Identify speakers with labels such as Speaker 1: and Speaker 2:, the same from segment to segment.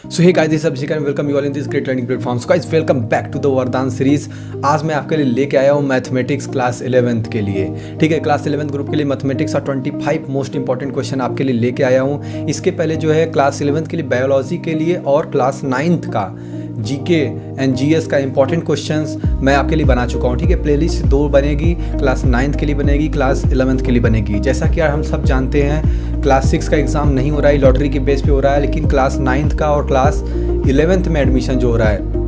Speaker 1: So hey guys, this is Abhishek and welcome you all in this great learning platform. So guys, welcome back to the Vardan series. आज मैं आपके लिए लेके आया हूँ मैथमेटिक्स क्लास 11th के लिए। ठीक है, क्लास 11th ग्रुप के लिए मैथमेटिक्स और 25 मोस्ट इंपॉर्टेंट क्वेश्चन आपके लिए लेके आया हूँ। इसके पहले जो है क्लास 11th के लिए बायोलॉजी के लिए और क्लास 9th का जीके एंड जीएस का इंपॉर्टेंट क्वेश्चंस मैं आपके लिए बना चुका हूँ। ठीक है, प्लेलिस्ट 2 बनेगी, क्लास 9th के लिए बनेगी, क्लास 11th के लिए बनेगी। जैसा कि यार हम सब जानते हैं क्लास 6 का एग्ज़ाम नहीं हो रहा है, लॉटरी के बेस पे हो रहा है, लेकिन क्लास 9th का और क्लास 11th में एडमिशन जो हो रहा है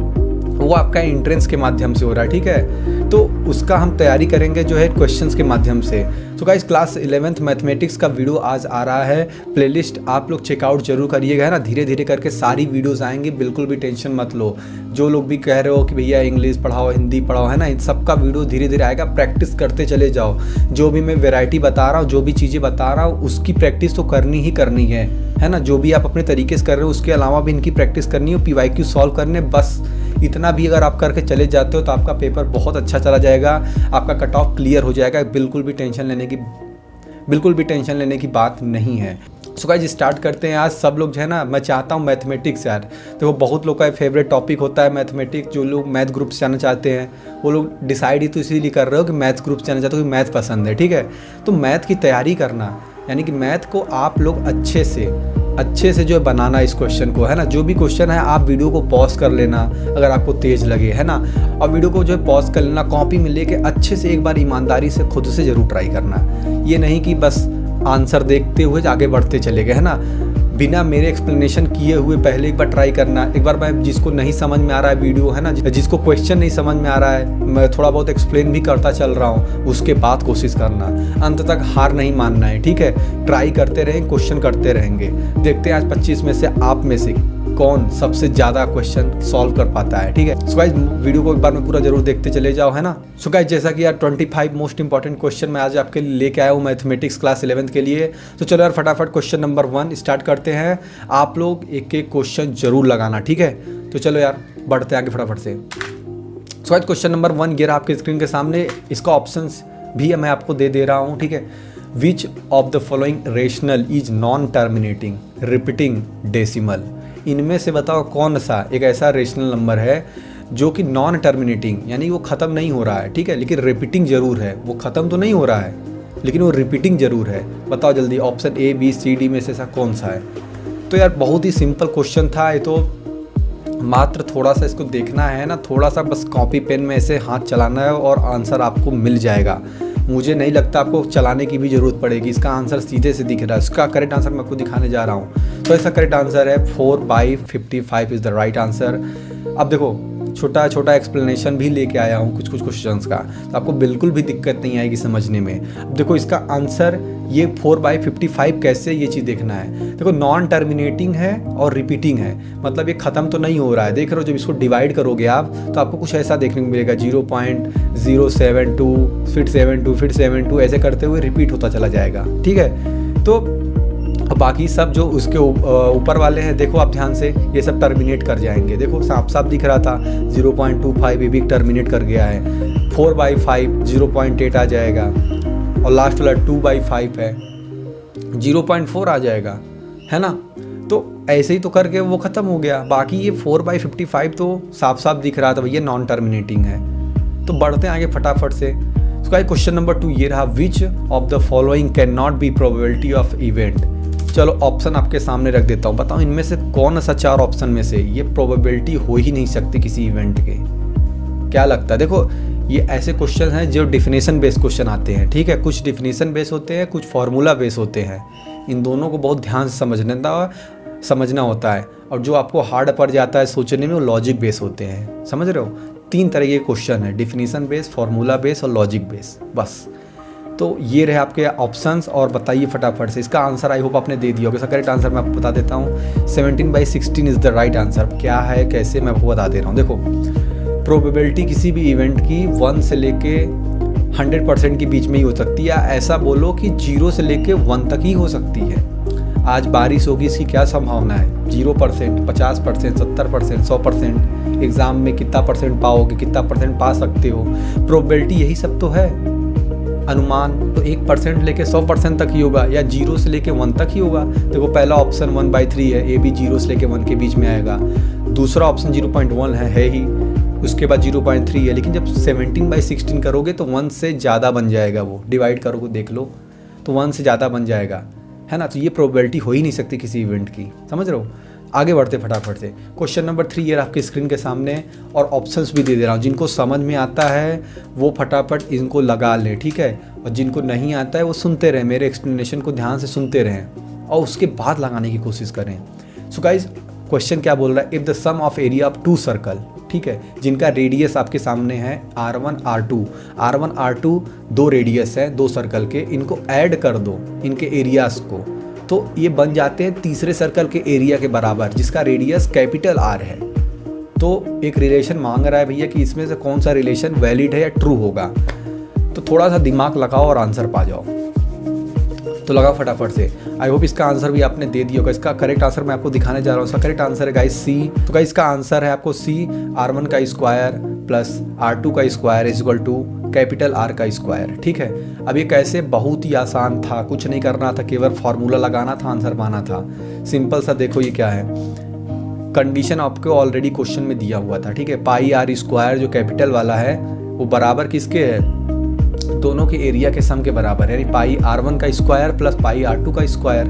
Speaker 1: वो आपका एंट्रेंस के माध्यम से हो रहा है। ठीक है, तो उसका हम तैयारी करेंगे जो है क्वेश्चंस के माध्यम से। तो गाइस, क्लास 11th मैथमेटिक्स का वीडियो आज आ रहा है, प्लेलिस्ट आप लोग चेकआउट जरूर करिएगा, है ना। धीरे धीरे करके सारी वीडियोस आएंगी, बिल्कुल भी टेंशन मत लो। जो लोग भी कह रहे हो कि भैया इंग्लिश पढ़ाओ, हिंदी पढ़ाओ, है ना, इन सबका वीडियो धीरे धीरे आएगा। प्रैक्टिस करते चले जाओ। जो भी मैं वैरायटी बता रहा हूँ, जो भी चीज़ें बता रहा हूँ, उसकी प्रैक्टिस तो करनी ही करनी है ना। जो भी आप अपने तरीके से कर रहे हो उसके अलावा भी इनकी प्रैक्टिस करनी हो, PYQ सॉल्व करने, बस इतना भी अगर आप करके चले जाते हो तो आपका पेपर बहुत अच्छा चला जाएगा, आपका कट ऑफ क्लियर हो जाएगा। बिल्कुल भी टेंशन लेने की बात नहीं है। सो गाइस, स्टार्ट करते हैं। आज सब लोग जो है ना, मैं चाहता हूँ मैथमेटिक्स, यार देखो बहुत लोग का फेवरेट टॉपिक होता है मैथमेटिक्स। जो लोग मैथ ग्रुप से जाना चाहते हैं वो लोग डिसाइड ही तो इसीलिए कर रहे हो कि मैथ ग्रुप से जाना चाहते हो, कि मैथ पसंद है। ठीक है, तो मैथ की तैयारी करना, यानी कि मैथ को आप लोग अच्छे से जो है बनाना इस क्वेश्चन को, है ना। जो भी क्वेश्चन है आप वीडियो को पॉज कर लेना अगर आपको तेज लगे, है ना, और वीडियो को जो है पॉज कर लेना, कॉपी में लेके अच्छे से एक बार ईमानदारी से खुद से ज़रूर ट्राई करना। ये नहीं कि बस आंसर देखते हुए आगे बढ़ते चले गए, है ना, बिना मेरे एक्सप्लेनेशन किए हुए पहले एक बार ट्राई करना। एक बार मैं जिसको नहीं समझ में आ रहा है वीडियो, है ना, जिसको क्वेश्चन नहीं समझ में आ रहा है, मैं थोड़ा बहुत एक्सप्लेन भी करता चल रहा हूँ, उसके बाद कोशिश करना, अंत तक हार नहीं मानना है। ठीक है, ट्राई करते रहें, क्वेश्चन करते रहेंगे। देखते हैं आज 25 में से आप में से कौन सबसे ज़्यादा क्वेश्चन सॉल्व कर पाता है। ठीक है, सो गाइस, वीडियो को एक बार में पूरा जरूर देखते चले जाओ, है ना। सो गाइस, जैसा कि यार 25 मोस्ट इंपॉर्टेंट क्वेश्चन मैं आज आपके लिए लेके आया हूँ मैथमेटिक्स क्लास 11th के लिए। तो चलो यार फटाफट क्वेश्चन नंबर 1 स्टार्ट करते हैं। आप लोग एक एक क्वेश्चन जरूर लगाना, ठीक है। तो चलो यार बढ़ते आगे फटाफट से। सो गाइस, क्वेश्चन नंबर 1 ये रहा आपके स्क्रीन के सामने। इसका ऑप्शंस भी मैं आपको दे रहा हूँ, ठीक है। Which of the following rational is non terminating repeating decimal. इनमें से बताओ कौन सा एक ऐसा रेशनल नंबर है जो कि नॉन टर्मिनेटिंग, यानी वो ख़त्म नहीं हो रहा है, ठीक है, लेकिन रिपीटिंग जरूर है। वो ख़त्म तो नहीं हो रहा है लेकिन वो रिपीटिंग जरूर है। बताओ जल्दी, option A, B, C, D में से ऐसा कौन सा है। तो यार बहुत ही सिंपल क्वेश्चन था ये, तो मात्र थोड़ा सा इसको देखना है ना, थोड़ा सा बस कॉपी पेन में ऐसे हाथ चलाना है और आंसर आपको मिल जाएगा। मुझे नहीं लगता आपको चलाने की भी ज़रूरत पड़ेगी, इसका आंसर सीधे से दिख रहा है। इसका करेक्ट आंसर मैं आपको दिखाने जा रहा हूँ। तो इसका करेक्ट आंसर है 4/55 इज़ द राइट आंसर। अब देखो छोटा छोटा एक्सप्लेनेशन भी लेके आया हूँ कुछ क्वेश्चंस का, तो आपको बिल्कुल भी दिक्कत नहीं आएगी समझने में। अब देखो इसका आंसर ये 4/55 कैसे, ये चीज़ देखना है। देखो नॉन टर्मिनेटिंग है और रिपीटिंग है, मतलब ये ख़त्म तो नहीं हो रहा है। देख रहे हो, जब इसको डिवाइड करोगे आप तो आपको कुछ ऐसा देखने को मिलेगा, 0.072 फिर 72 फिर 72 ऐसे करते हुए रिपीट होता चला जाएगा। ठीक है, तो बाकी सब जो उसके ऊपर वाले हैं, देखो आप ध्यान से, ये सब टर्मिनेट कर जाएंगे। देखो साफ साफ दिख रहा था 0.25 ये भी टर्मिनेट कर गया है। 4/5 0.8 आ जाएगा, और लास्ट वाला 2/5 है 0.4 आ जाएगा, है ना। तो ऐसे ही तो करके वो ख़त्म हो गया। बाकी ये 4/55 तो साफ साफ दिख रहा था भैया नॉन टर्मिनेटिंग है। तो बढ़ते हैं आगे फटाफट से। उसका क्वेश्चन नंबर 2 ये रहा, which of the following can not be probability of event. चलो ऑप्शन आपके सामने रख देता हूँ, बताओ इनमें से कौन सा 4 ऑप्शन में से ये प्रोबेबिलिटी हो ही नहीं सकती किसी इवेंट के। क्या लगता है? देखो ये ऐसे क्वेश्चन हैं जो डिफिनेशन बेस्ड क्वेश्चन आते हैं, ठीक है। कुछ डिफिनेशन बेस होते हैं, कुछ फार्मूला बेस होते हैं। इन दोनों को बहुत ध्यान से समझना होता है, और जो आपको हार्ड पड़ जाता है सोचने में वो लॉजिक बेस होते हैं। समझ रहे हो, 3 तरह के क्वेश्चन है, डिफिनेशन बेस, फार्मूला बेस और लॉजिक बेस, बस। तो ये रहे आपके ऑप्शंस, और बताइए फटाफट से। इसका आंसर आई होप आपने दे दिया होगा। इसका करेक्ट आंसर मैं आपको बता देता हूँ, 17/16 इज़ द राइट आंसर। क्या है कैसे मैं आपको बता दे रहा हूँ। देखो प्रोबेबिलिटी किसी भी इवेंट की 1 से लेके 100% के बीच में ही हो सकती है, या ऐसा बोलो कि 0 से लेके 1 तक ही हो सकती है। आज बारिश होगी, इसकी क्या संभावना है? 0%, 50%, 70%, 100%। एग्ज़ाम में कितना परसेंट पाओगे, कितना परसेंट पा सकते हो, प्रोबेबिलिटी यही सब तो है। अनुमान तो 1% लेके 100% तक ही होगा या 0 से लेके 1 तक ही होगा। देखो पहला ऑप्शन 1/3 है, ये भी 0 से लेके 1 के बीच में आएगा। दूसरा ऑप्शन 0.1 है ही, उसके बाद 0.3 है। लेकिन जब 17/16 करोगे तो 1 से ज़्यादा बन जाएगा, वो डिवाइड करोगे देख लो तो 1 से ज़्यादा बन जाएगा, है ना। तो ये प्रोबेबिलिटी हो ही नहीं सकती किसी इवेंट की, समझ रहे हो। आगे बढ़ते फटाफट से। क्वेश्चन नंबर 3 ये आपके स्क्रीन के सामने, और ऑप्शंस भी दे रहा हूँ। जिनको समझ में आता है वो फटाफट इनको लगा लें, ठीक है। और जिनको नहीं आता है वो सुनते रहें, मेरे एक्सप्लेनेशन को ध्यान से सुनते रहें और उसके बाद लगाने की कोशिश करें। सो गाइज क्वेश्चन क्या बोल रहा है, if the sum of area of 2 circle, ठीक है, जिनका रेडियस आपके सामने है R1 R2, R1 R2 दो रेडियस है 2 सर्कल के, इनको ऐड कर दो इनके एरियाज को, तो ये बन जाते हैं तीसरे सर्कल के एरिया के बराबर, जिसका रेडियस कैपिटल R है। तो एक रिलेशन मांग रहा है भैया कि इसमें से कौन सा रिलेशन वैलिड है या ट्रू होगा। तो थोड़ा सा दिमाग लगाओ और आंसर पा जाओ। तो लगाओ फटाफट से। आई होप इसका आंसर भी आपने दे दिया होगा। इसका करेक्ट आंसर मैं आपको दिखाने जा रहा हूँ। इसका करेक्ट आंसर है गाइस सी। तो गाइस इसका आंसर है आपको सी, R1 का स्क्वायर प्लस R2 का square is equal to capital R का स्क्वायर, ठीक है। अब ये कैसे, बहुत ही आसान था, कुछ नहीं करना था, केवल फार्मूला लगाना था, आंसर पाना था। सिंपल सा देखो ये क्या है, कंडीशन आपको ऑलरेडी क्वेश्चन में दिया हुआ था, ठीक है। पाई R स्क्वायर जो कैपिटल वाला है वो बराबर किसके है, दोनों के एरिया के सम के बराबर है, यानी पाई R1 का स्क्वायर प्लस पाई R2 का स्क्वायर।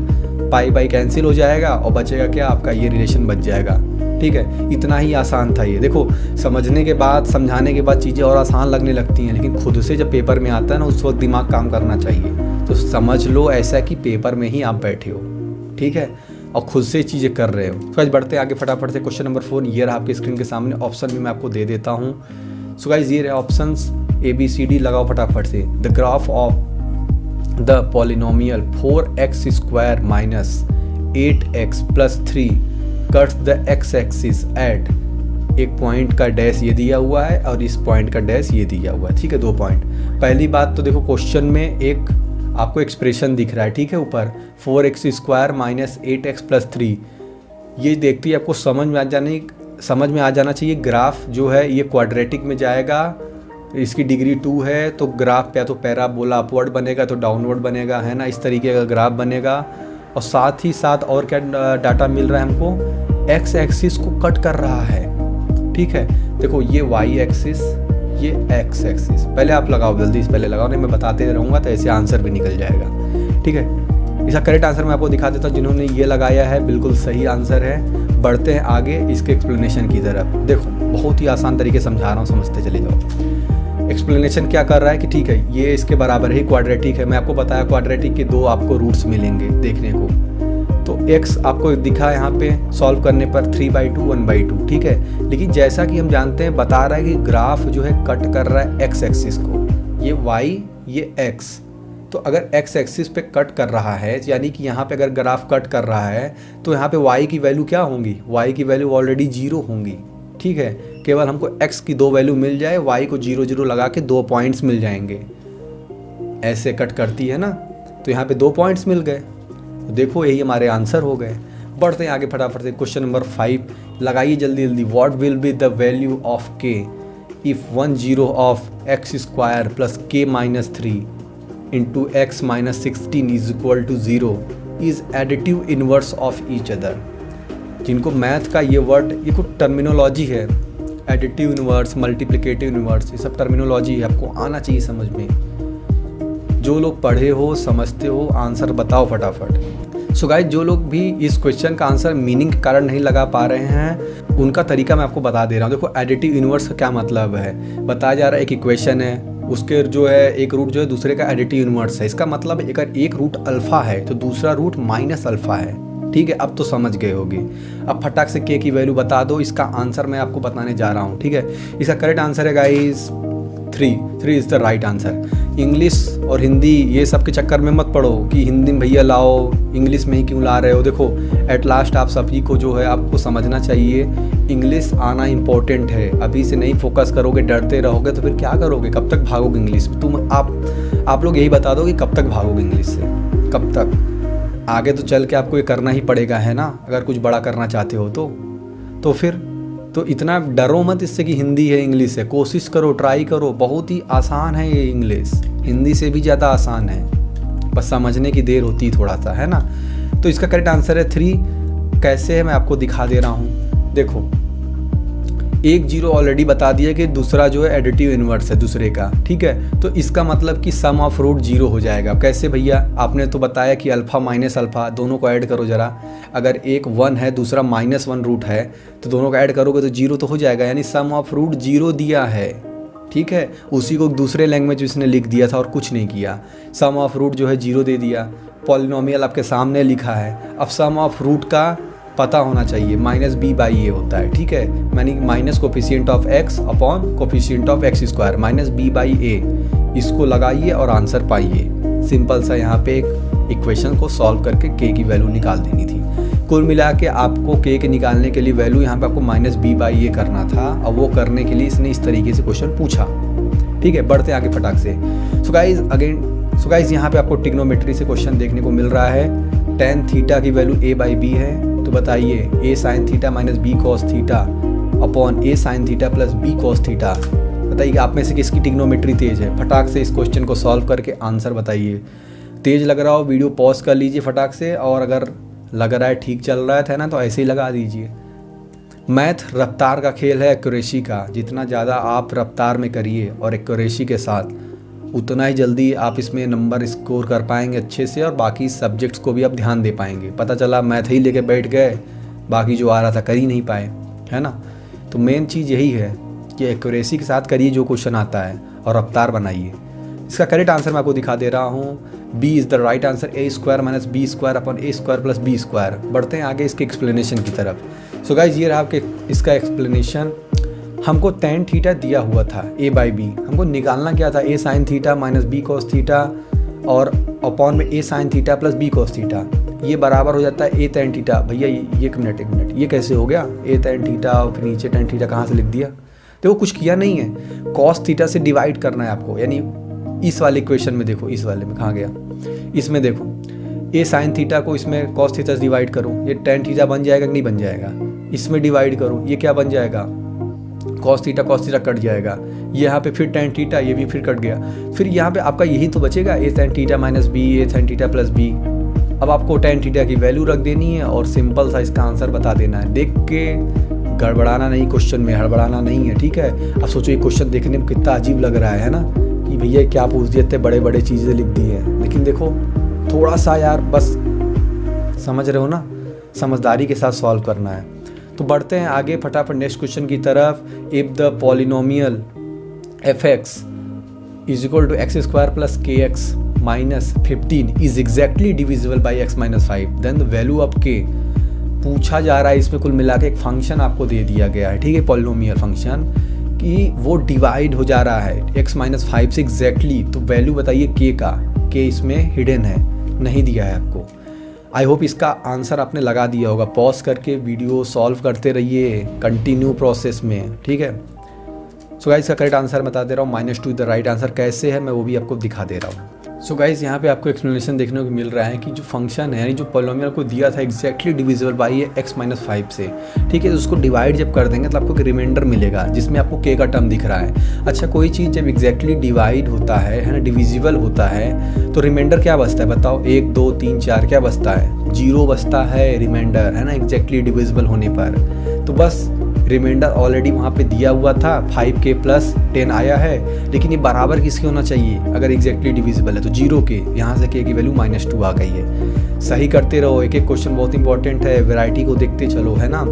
Speaker 1: पाई बाई कैंसिल हो जाएगा और बचेगा क्या, आपका ये रिलेशन बच जाएगा, ठीक है। इतना ही आसान था ये। देखो समझने के बाद, समझाने के बाद चीज़ें और आसान लगने लगती हैं, लेकिन खुद से जब पेपर में आता है ना उस वक्त दिमाग काम करना चाहिए। तो समझ लो ऐसा कि पेपर में ही आप बैठे हो, ठीक है, और खुद से चीज़ें कर रहे हो। तो आज बढ़ते हैं आगे फटाफट से। क्वेश्चन नंबर 4 ये रहा आपके स्क्रीन के सामने। ऑप्शन भी मैं आपको दे देता हूँ। सो गाइस ये रहे ऑप्शंस ABCD, लगाओ फटाफट से। The graph of the polynomial 4x square minus 8x plus 3 cuts the x axis at, एक पॉइंट का डैश ये दिया हुआ है और इस पॉइंट का डैश ये दिया हुआ है, ठीक है, 2 पॉइंट। पहली बात तो देखो क्वेश्चन में एक आपको एक्सप्रेशन दिख रहा है, ठीक है, ऊपर 4x square minus 8x plus 3, ये देखते ही आपको समझ में आ जाना चाहिए। ग्राफ जो है ये क्वाड्रेटिक में जाएगा, इसकी डिग्री 2 है, तो ग्राफ या तो पैराबोला अपवर्ड बनेगा तो डाउनवर्ड बनेगा, है ना, इस तरीके का ग्राफ बनेगा। और साथ ही साथ और क्या डाटा मिल रहा है हमको, एक्स एक्सिस को कट कर रहा है, ठीक है। देखो ये वाई एक्सिस, ये एक्स एक्सिस। पहले आप लगाओ, जल्दी से पहले लगाओ, नहीं मैं बताते रहूँगा तो ऐसे आंसर भी निकल जाएगा, ठीक है। इसका करेक्ट आंसर मैं आपको दिखा देता हूँ। जिन्होंने ये लगाया है बिल्कुल सही आंसर है। बढ़ते हैं आगे इसके एक्सप्लेनेशन की तरफ। देखो बहुत ही आसान तरीके समझा रहा हूँ, समझते चले जाओ। एक्सप्लेनेशन क्या कर रहा है कि ठीक है ये इसके बराबर ही क्वाड्रेटिक है। मैं आपको बताया क्वाड्रेटिक के 2 आपको रूट्स मिलेंगे देखने को। तो x आपको दिखा यहाँ पे सॉल्व करने पर 3/2 1/2, ठीक है। लेकिन जैसा कि हम जानते हैं, बता रहा है कि ग्राफ जो है कट कर रहा है x एक्सिस को, ये y ये x। तो अगर x एक्सिस पे कट कर रहा है, यानी कि यहाँ पे अगर ग्राफ कट कर रहा है तो यहाँ पे y की वैल्यू क्या होंगी, y की वैल्यू ऑलरेडी 0 होंगी, ठीक है। केवल हमको x की 2 वैल्यू मिल जाए, y को 0 0 लगा के 2 पॉइंट्स मिल जाएंगे। ऐसे कट करती है ना, तो यहाँ पे 2 पॉइंट्स मिल गए। देखो यही हमारे आंसर हो गए। बढ़ते हैं आगे फटाफट से। क्वेश्चन नंबर 5 लगाइए जल्दी जल्दी। What will be the value of k if 1 0 of x square plus k minus 3 into x minus 16 is equal to 0 is additive inverse of each other. जिनको मैथ का ये वर्ड, ये कुछ टर्मिनोलॉजी है, additive inverse, multiplicative inverse, ये सब terminology है, आपको आना चाहिए समझ में। जो लोग पढ़े हो, समझते हो, आंसर बताओ फटाफट। सो गाइस जो लोग भी इस क्वेश्चन का आंसर मीनिंग के कारण नहीं लगा पा रहे हैं, उनका तरीका मैं आपको बता दे रहा हूँ। देखो एडिटिव इनवर्स का क्या मतलब है, बताया जा रहा है एक इक्वेशन है, उसके जो है एक रूट जो है दूसरे का एडिटिव इनवर्स है। इसका मतलब अगर एक रूट अल्फ़ा है तो दूसरा रूट माइनस अल्फ़ा है, ठीक है। अब तो समझ गए होगे। अब फटाक से k की वैल्यू बता दो, इसका आंसर मैं आपको बताने जा रहा हूँ, ठीक है। इसका करेक्ट आंसर है guys 3 is the right answer. English और हिंदी ये सब के चक्कर में मत पड़ो कि हिंदी में भैया लाओ, इंग्लिश में ही क्यों ला रहे हो। देखो एट लास्ट आप सभी को जो है आपको समझना चाहिए, इंग्लिश आना इम्पोर्टेंट है। अभी से नहीं फोकस करोगे, डरते रहोगे तो फिर क्या करोगे, कब तक भागोगे इंग्लिश में। आप लोग यही बता दो कि कब तक भागोगे इंग्लिश से, कब तक। आगे तो चल के आपको ये करना ही पड़ेगा, है ना, अगर कुछ बड़ा करना चाहते हो तो फिर तो इतना डरो मत इससे कि हिंदी है इंग्लिश है। कोशिश करो, ट्राई करो, बहुत ही आसान है ये इंग्लिश। हिंदी से भी ज़्यादा आसान है, बस समझने की देर होती है थोड़ा सा, है ना। तो इसका करेक्ट आंसर है 3। कैसे है मैं आपको दिखा दे रहा हूँ। देखो, एक जीरो ऑलरेडी बता दिया कि दूसरा जो है एडिटिव इन्वर्स है दूसरे का, ठीक है। तो इसका मतलब कि सम ऑफ रूट जीरो हो जाएगा। कैसे भैया, आपने तो बताया कि अल्फ़ा माइनस अल्फ़ा दोनों को ऐड करो ज़रा। अगर एक 1 है दूसरा -1 रूट है तो दोनों को ऐड करोगे तो जीरो तो हो जाएगा, यानी सम ऑफ रूट जीरो दिया है, ठीक है। उसी को दूसरे लैंग्वेज उसने लिख दिया था और कुछ नहीं किया। सम ऑफ रूट जो है जीरो दे दिया। पॉलिनोमियल आपके सामने लिखा है। अब सम ऑफ रूट का पता होना चाहिए, -b/a होता है, ठीक है। यानी minus coefficient of x upon coefficient of x square -b/a। इसको लगाइए और आंसर पाइए। सिंपल सा यहाँ पे एक इक्वेशन को सॉल्व करके k की वैल्यू निकाल देनी थी। कुल मिला के आपको k के निकालने के लिए वैल्यू यहाँ पे आपको -b/a करना था, और वो करने के लिए इसने इस तरीके से क्वेश्चन पूछा, ठीक है। बढ़ते आगे फटाक से। सो गाइज यहाँ पे आपको ट्रिग्नोमेट्री से क्वेश्चन देखने को मिल रहा है। tan थीटा की वैल्यू a/b है, तो बताइए a sin theta minus b cos theta upon a sin theta plus b cos theta. बताइए आप में से किसकी ट्रिग्नोमेट्री तेज है। फटाक से इस क्वेश्चन को सॉल्व करके आंसर बताइए। तेज लग रहा हो वीडियो पॉज कर लीजिए फटाक से, और अगर लग रहा है ठीक चल रहा है ना तो ऐसे ही लगा दीजिए। मैथ रफ्तार का खेल है, एक्यूरेसी का। जितना ज़्यादा आप रफ्तार में करिए और एक्यूरेसी के साथ, उतना ही जल्दी आप इसमें नंबर स्कोर कर पाएंगे अच्छे से, और बाकी सब्जेक्ट्स को भी आप ध्यान दे पाएंगे। पता चला मैथ ही लेके बैठ गए, बाकी जो आ रहा था कर ही नहीं पाए, है ना। तो मेन चीज़ यही है कि एक्यूरेसी के साथ करिए जो क्वेश्चन आता है, और रफ्तार बनाइए। इसका करेक्ट आंसर मैं आपको दिखा दे रहा हूँ। B is the right answer, a square minus B square upon a square plus B square. बढ़ते हैं आगे इसके एक्सप्लेनेशन की तरफ। सो गाइज ये रहा आपके इसका एक्सप्लेनेशन। हमको tan थीटा दिया हुआ था a/b, हमको निकालना क्या था, a sin theta minus b cos theta और अपॉन में a sin theta plus b cos theta. ये बराबर हो जाता है a tan थीटा। भैया ये एक मिनट, ये कैसे हो गया, a tan थीटा और फिर नीचे tan थीटा कहाँ से लिख दिया। देखो कुछ किया नहीं है, cos थीटा से डिवाइड करना है आपको। यानी इस वाले इक्वेशन में देखो, इस वाले में कहाँ गया, इसमें देखो a sin थीटा को इसमें cos थीटा से डिवाइड करो, ये tan थीटा बन जाएगा कि नहीं बन जाएगा। इसमें डिवाइड करो, ये क्या बन जाएगा, cos थीटा कट जाएगा। यहाँ पे फिर tan थीटा, ये भी फिर कट गया। फिर यहाँ पे आपका यही तो बचेगा, a tan theta minus b, a sin theta plus b। अब आपको tan थीटा की वैल्यू रख देनी है और सिंपल सा इसका आंसर बता देना है। देख के गड़बड़ाना नहीं, क्वेश्चन में हड़बड़ाना नहीं है, ठीक है। अब सोचो ये क्वेश्चन देखने में कितना अजीब लग रहा है ना, कि भैया क्या पूछ दिए, इतने बड़े बड़े चीज़ें लिख दी हैं। लेकिन देखो थोड़ा सा यार बस समझ रहे हो ना, समझदारी के साथ सॉल्व करना है। तो बढ़ते हैं आगे फटाफट नेक्स्ट क्वेश्चन की तरफ। If the polynomial fx is equal to x square plus k x minus 15 is exactly divisible by x minus 5 then the value of k। पूछा जा रहा है, इसमें कुल मिला के एक फंक्शन आपको दे दिया गया है, ठीक है, पॉलिनोमियल फंक्शन, कि वो डिवाइड हो जा रहा है x माइनस 5 से एग्जैक्टली। तो वैल्यू बताइए k का, k इसमें हिडन है, नहीं दिया है आपको। आई होप इसका आंसर आपने लगा दिया होगा। पॉज करके वीडियो सॉल्व करते रहिए कंटिन्यू प्रोसेस में, ठीक है। सो गाइस इसका करेक्ट आंसर बता दे रहा हूँ, -2 द राइट आंसर। कैसे है मैं वो भी आपको दिखा दे रहा हूँ। सो गाइस यहाँ पे आपको एक्सप्लेनेशन देखने को मिल रहा है कि जो फंक्शन है, यानी जो पॉलिनोमियल को दिया था exactly divisible by x minus 5 से, ठीक है। तो उसको डिवाइड जब कर देंगे तो आपको एक रिमाइंडर मिलेगा जिसमें आपको k का टर्म दिख रहा है। अच्छा, कोई चीज़ जब एग्जैक्टली डिवाइड होता है ना, डिविजिबल होता है, तो रिमाइंडर क्या बचता है बताओ, 1 2 3 4 क्या बचता है, 0 बचता है रिमाइंडर, है ना, एग्जैक्टली डिविजिबल होने पर। तो बस रिमाइंडर ऑलरेडी वहाँ पे दिया हुआ था, 5k प्लस 10 आया है, लेकिन ये बराबर किसके होना चाहिए, अगर एग्जैक्टली डिविजिबल है तो 0 के। यहाँ से k की वैल्यू -2 आ गई है। सही करते रहो, एक एक क्वेश्चन बहुत इंपॉर्टेंट है, वैरायटी को देखते चलो, है ना।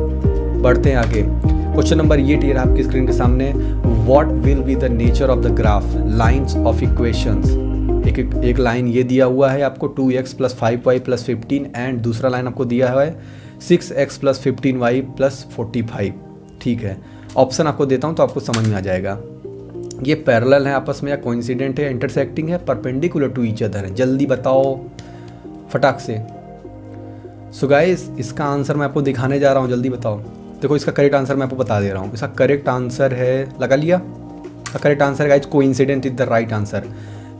Speaker 1: बढ़ते हैं आगे। क्वेश्चन नंबर 8 ये रहा आपकी स्क्रीन के सामने। What will be the nature of the graph lines of equations. एक लाइन ये दिया हुआ है आपको 2x plus 5y plus 15, and दूसरा लाइन आपको दिया हुआ है 6x प्लस 15y प्लस 45, ठीक है। ऑप्शन आपको देता हूँ तो आपको समझ में आ जाएगा। ये पैरेलल है आपस में या कोइंसिडेंट है, इंटरसेक्टिंग है, परपेंडिकुलर टू ईच अदर है। जल्दी बताओ फटाक से। सो गाइस इसका आंसर मैं आपको दिखाने जा रहा हूँ, जल्दी बताओ। देखो इसका करेक्ट आंसर मैं आपको बता दे रहा हूँ। इसका करेक्ट आंसर है, लगा लिया, इसका correct answer guys coincident is the right answer.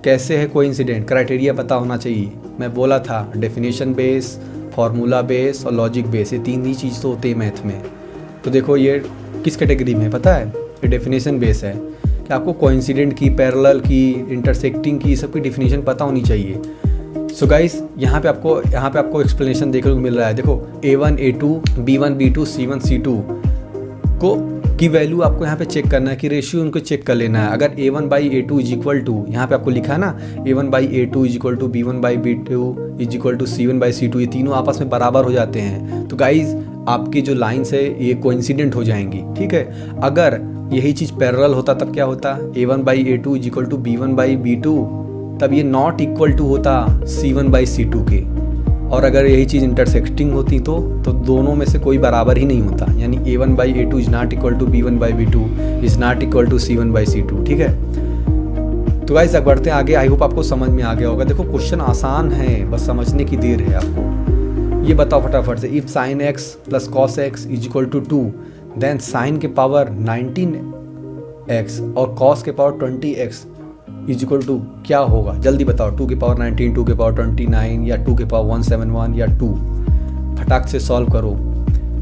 Speaker 1: कैसे है कोइंसिडेंट, क्राइटेरिया पता होना चाहिए। मैं बोला था डेफिनेशन बेस, फार्मूला बेस और लॉजिक बेस, ये 3 ही चीज़ तो होते हैं मैथ में। तो देखो ये किस कैटेगरी में है पता है, ये डेफिनेशन बेस है, कि आपको कोइंसिडेंट की, पैरेलल की, इंटरसेक्टिंग की, सब की डिफिनीशन पता होनी चाहिए। सो गाइस यहाँ पे आपको एक्सप्लेनेशन देखने को मिल रहा है। देखो A1 A2 B1 B2 C1 C2 को की वैल्यू आपको यहाँ पे चेक करना है कि रेशियो उनको चेक कर लेना है। अगर A1 by A2 is equal to, यहाँ पे आपको लिखा है ना A1 by A2 is equal to B1 by B2 is equal to C1 by C2, ये तीनों आपस में बराबर हो जाते हैं। तो गाइज आपकी जो लाइन्स है ये कोइंसिडेंट हो जाएंगी, ठीक है। अगर यही चीज़ पैरेलल होता तब क्या होता, A1 by A2 is equal to B1 by B2, तब ये नॉट इक्वल टू होता C1 बाई C2 के। और अगर यही चीज़ इंटरसेक्टिंग होती तो दोनों में से कोई बराबर ही नहीं होता, यानी A1 by A2 is not equal to B1 by B2 is not equal to C1 by C2, ठीक है। तो गाइस अब बढ़ते हैं आगे। आई होप आपको समझ में आ गया होगा। देखो क्वेश्चन आसान है, बस समझने की देर है आपको। ये बताओ फटाफट से, if sine x plus cos x is equal to 2 then sine के पावर 19x और कॉस के power 20x is equal to क्या होगा, जल्दी बताओ। 2 के पावर 19, 2 के पावर 29 या 2 के पावर 171 या 2। फटाक से सॉल्व करो।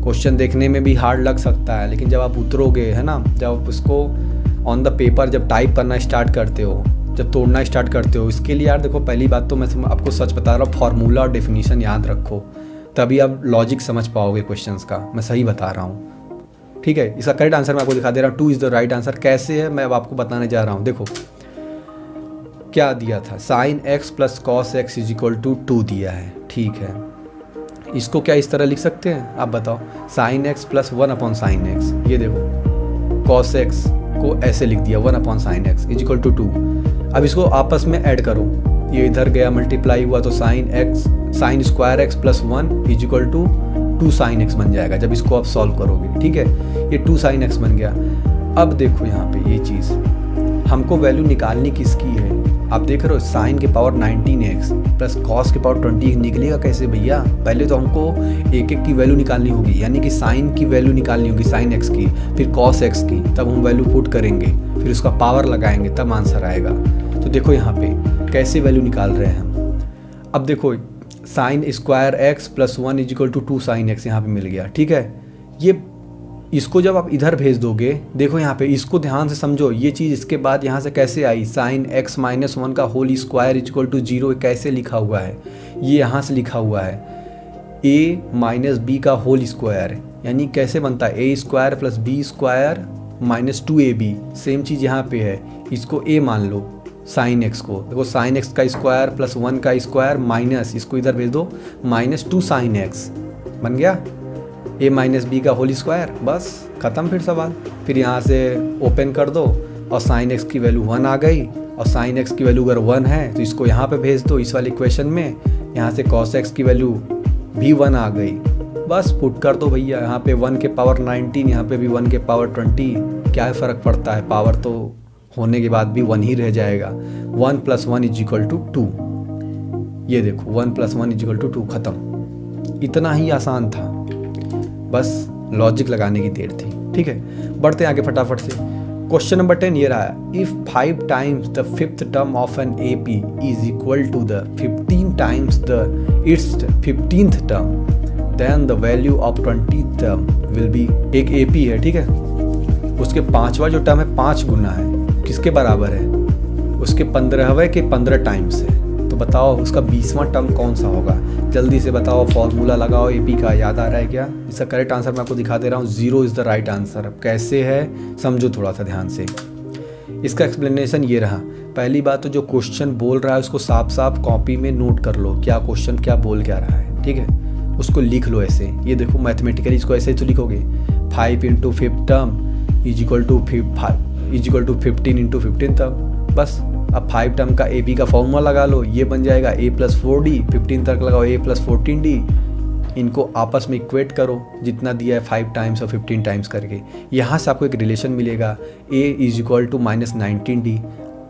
Speaker 1: क्वेश्चन देखने में भी हार्ड लग सकता है, लेकिन जब आप उतरोगे, है ना, जब आप उसको ऑन द पेपर जब टाइप करना स्टार्ट करते हो, जब तोड़ना स्टार्ट करते हो, इसके लिए यार देखो पहली बात तो मैं आपको सच बता रहा हूँ, फार्मूला और डेफिनीशन याद रखो, तभी आप लॉजिक समझ पाओगे क्वेश्चंस का। मैं सही बता रहा हूँ, ठीक है। इसका करेक्ट आंसर मैं आपको दिखा दे रहा हूँ। 2 इज़ द राइट आंसर। कैसे है मैं अब आपको बताने जा रहा हूँ। देखो क्या दिया था, sine x plus cos X is equal to 2 दिया है, ठीक है। इसको क्या इस तरह लिख सकते हैं आप बताओ, sine x plus 1 upon sine X. ये देखो कॉस एक्स को ऐसे लिख दिया 1 upon sine X is equal to 2। अब इसको आपस में ऐड करो, ये इधर गया मल्टीप्लाई हुआ तो sine square X plus 1 is equal to 2 sine X बन जाएगा जब इसको आप सॉल्व करोगे, ठीक है। ये 2 साइन एक्स बन गया। अब देखो यहाँ पे ये चीज़ हमको वैल्यू निकालनी किसकी है, आप देख रहे हो साइन के पावर 19x प्लस कॉस के पावर 20 निकलेगा कैसे भैया। पहले तो हमको एक एक की वैल्यू निकालनी होगी, यानी कि साइन की वैल्यू निकालनी होगी, साइन x की, फिर कॉस x की, तब हम वैल्यू पुट करेंगे, फिर उसका पावर लगाएंगे, तब आंसर आएगा। तो देखो यहाँ पे कैसे वैल्यू निकाल रहे हैं हम। अब देखो sine square X plus 1 is equal to 2 sine X यहाँ पे मिल गया, ठीक है। ये इसको जब आप इधर भेज दोगे, देखो यहाँ पे इसको ध्यान से समझो, ये चीज़ इसके बाद यहाँ से कैसे आई, साइन x माइनस 1 का whole square is equal to 0 कैसे लिखा हुआ है, ये यहाँ से लिखा हुआ है a माइनस बी का होल स्क्वायर, यानी कैसे बनता है a square plus B square minus 2ab। Same चीज़ यहाँ पे है, इसको a मान लो साइन x को, देखो साइन x का स्क्वायर प्लस 1 का स्क्वायर माइनस, इसको इधर भेज दो माइनस 2 साइन x बन गया a माइनस बी का होल स्क्वायर, बस ख़त्म फिर सवाल। फिर यहाँ से ओपन कर दो और साइन x की वैल्यू 1 आ गई, और साइन x की वैल्यू अगर 1 है तो इसको यहाँ पे भेज दो इस वाले इक्वेशन में, यहाँ से cos x की वैल्यू भी 1 आ गई, बस पुट कर दो भैया। यहाँ पे 1 के पावर 19, यहाँ पे भी 1 के पावर 20, क्या फ़र्क पड़ता है, पावर तो होने के बाद भी 1 ही रह जाएगा। 1 प्लस 1 इज इक्वल टू 2, ये देखो 1 प्लस 1 इज इक्वल टू 2, ख़त्म। इतना ही आसान था, बस लॉजिक लगाने की देर थी, ठीक है। बढ़ते हैं आगे फटाफट से। क्वेश्चन नंबर 10 ये रहा, if 5 times the 5th term of an AP is equal to the 15 times the its 15th term then the value of 20th term will be. एक AP है, ठीक है, उसके 5वां जो टर्म है 5 गुना है, किसके बराबर है, उसके 15वें के 15 टाइम्स है। तो बताओ उसका 20वां टर्म कौन सा होगा, जल्दी से बताओ, फॉर्मूला लगाओ AP का, याद आ रहा है क्या। इसका करेक्ट आंसर मैं आपको दिखा दे रहा हूँ, 0 इज़ द राइट आंसर। अब कैसे है समझो थोड़ा सा ध्यान से। इसका एक्सप्लेनेशन ये रहा, पहली बात तो जो क्वेश्चन बोल रहा है उसको साफ साफ कॉपी में नोट कर लो, क्या क्वेश्चन क्या बोल क्या रहा है, ठीक है, उसको लिख लो ऐसे। ये देखो मैथमेटिकली इसको ऐसे तो लिखोगे 5 into 5th term is equal to 15 into 15th term, बस। अब 5 टर्म का AP का फॉर्मूला लगा लो, ये बन जाएगा a प्लस 4d, 15 तक लगाओ a प्लस 14d, इनको आपस में इक्वेट करो जितना दिया है 5 टाइम्स और 15 टाइम्स करके, यहाँ से आपको एक रिलेशन मिलेगा a is equal to minus 19d।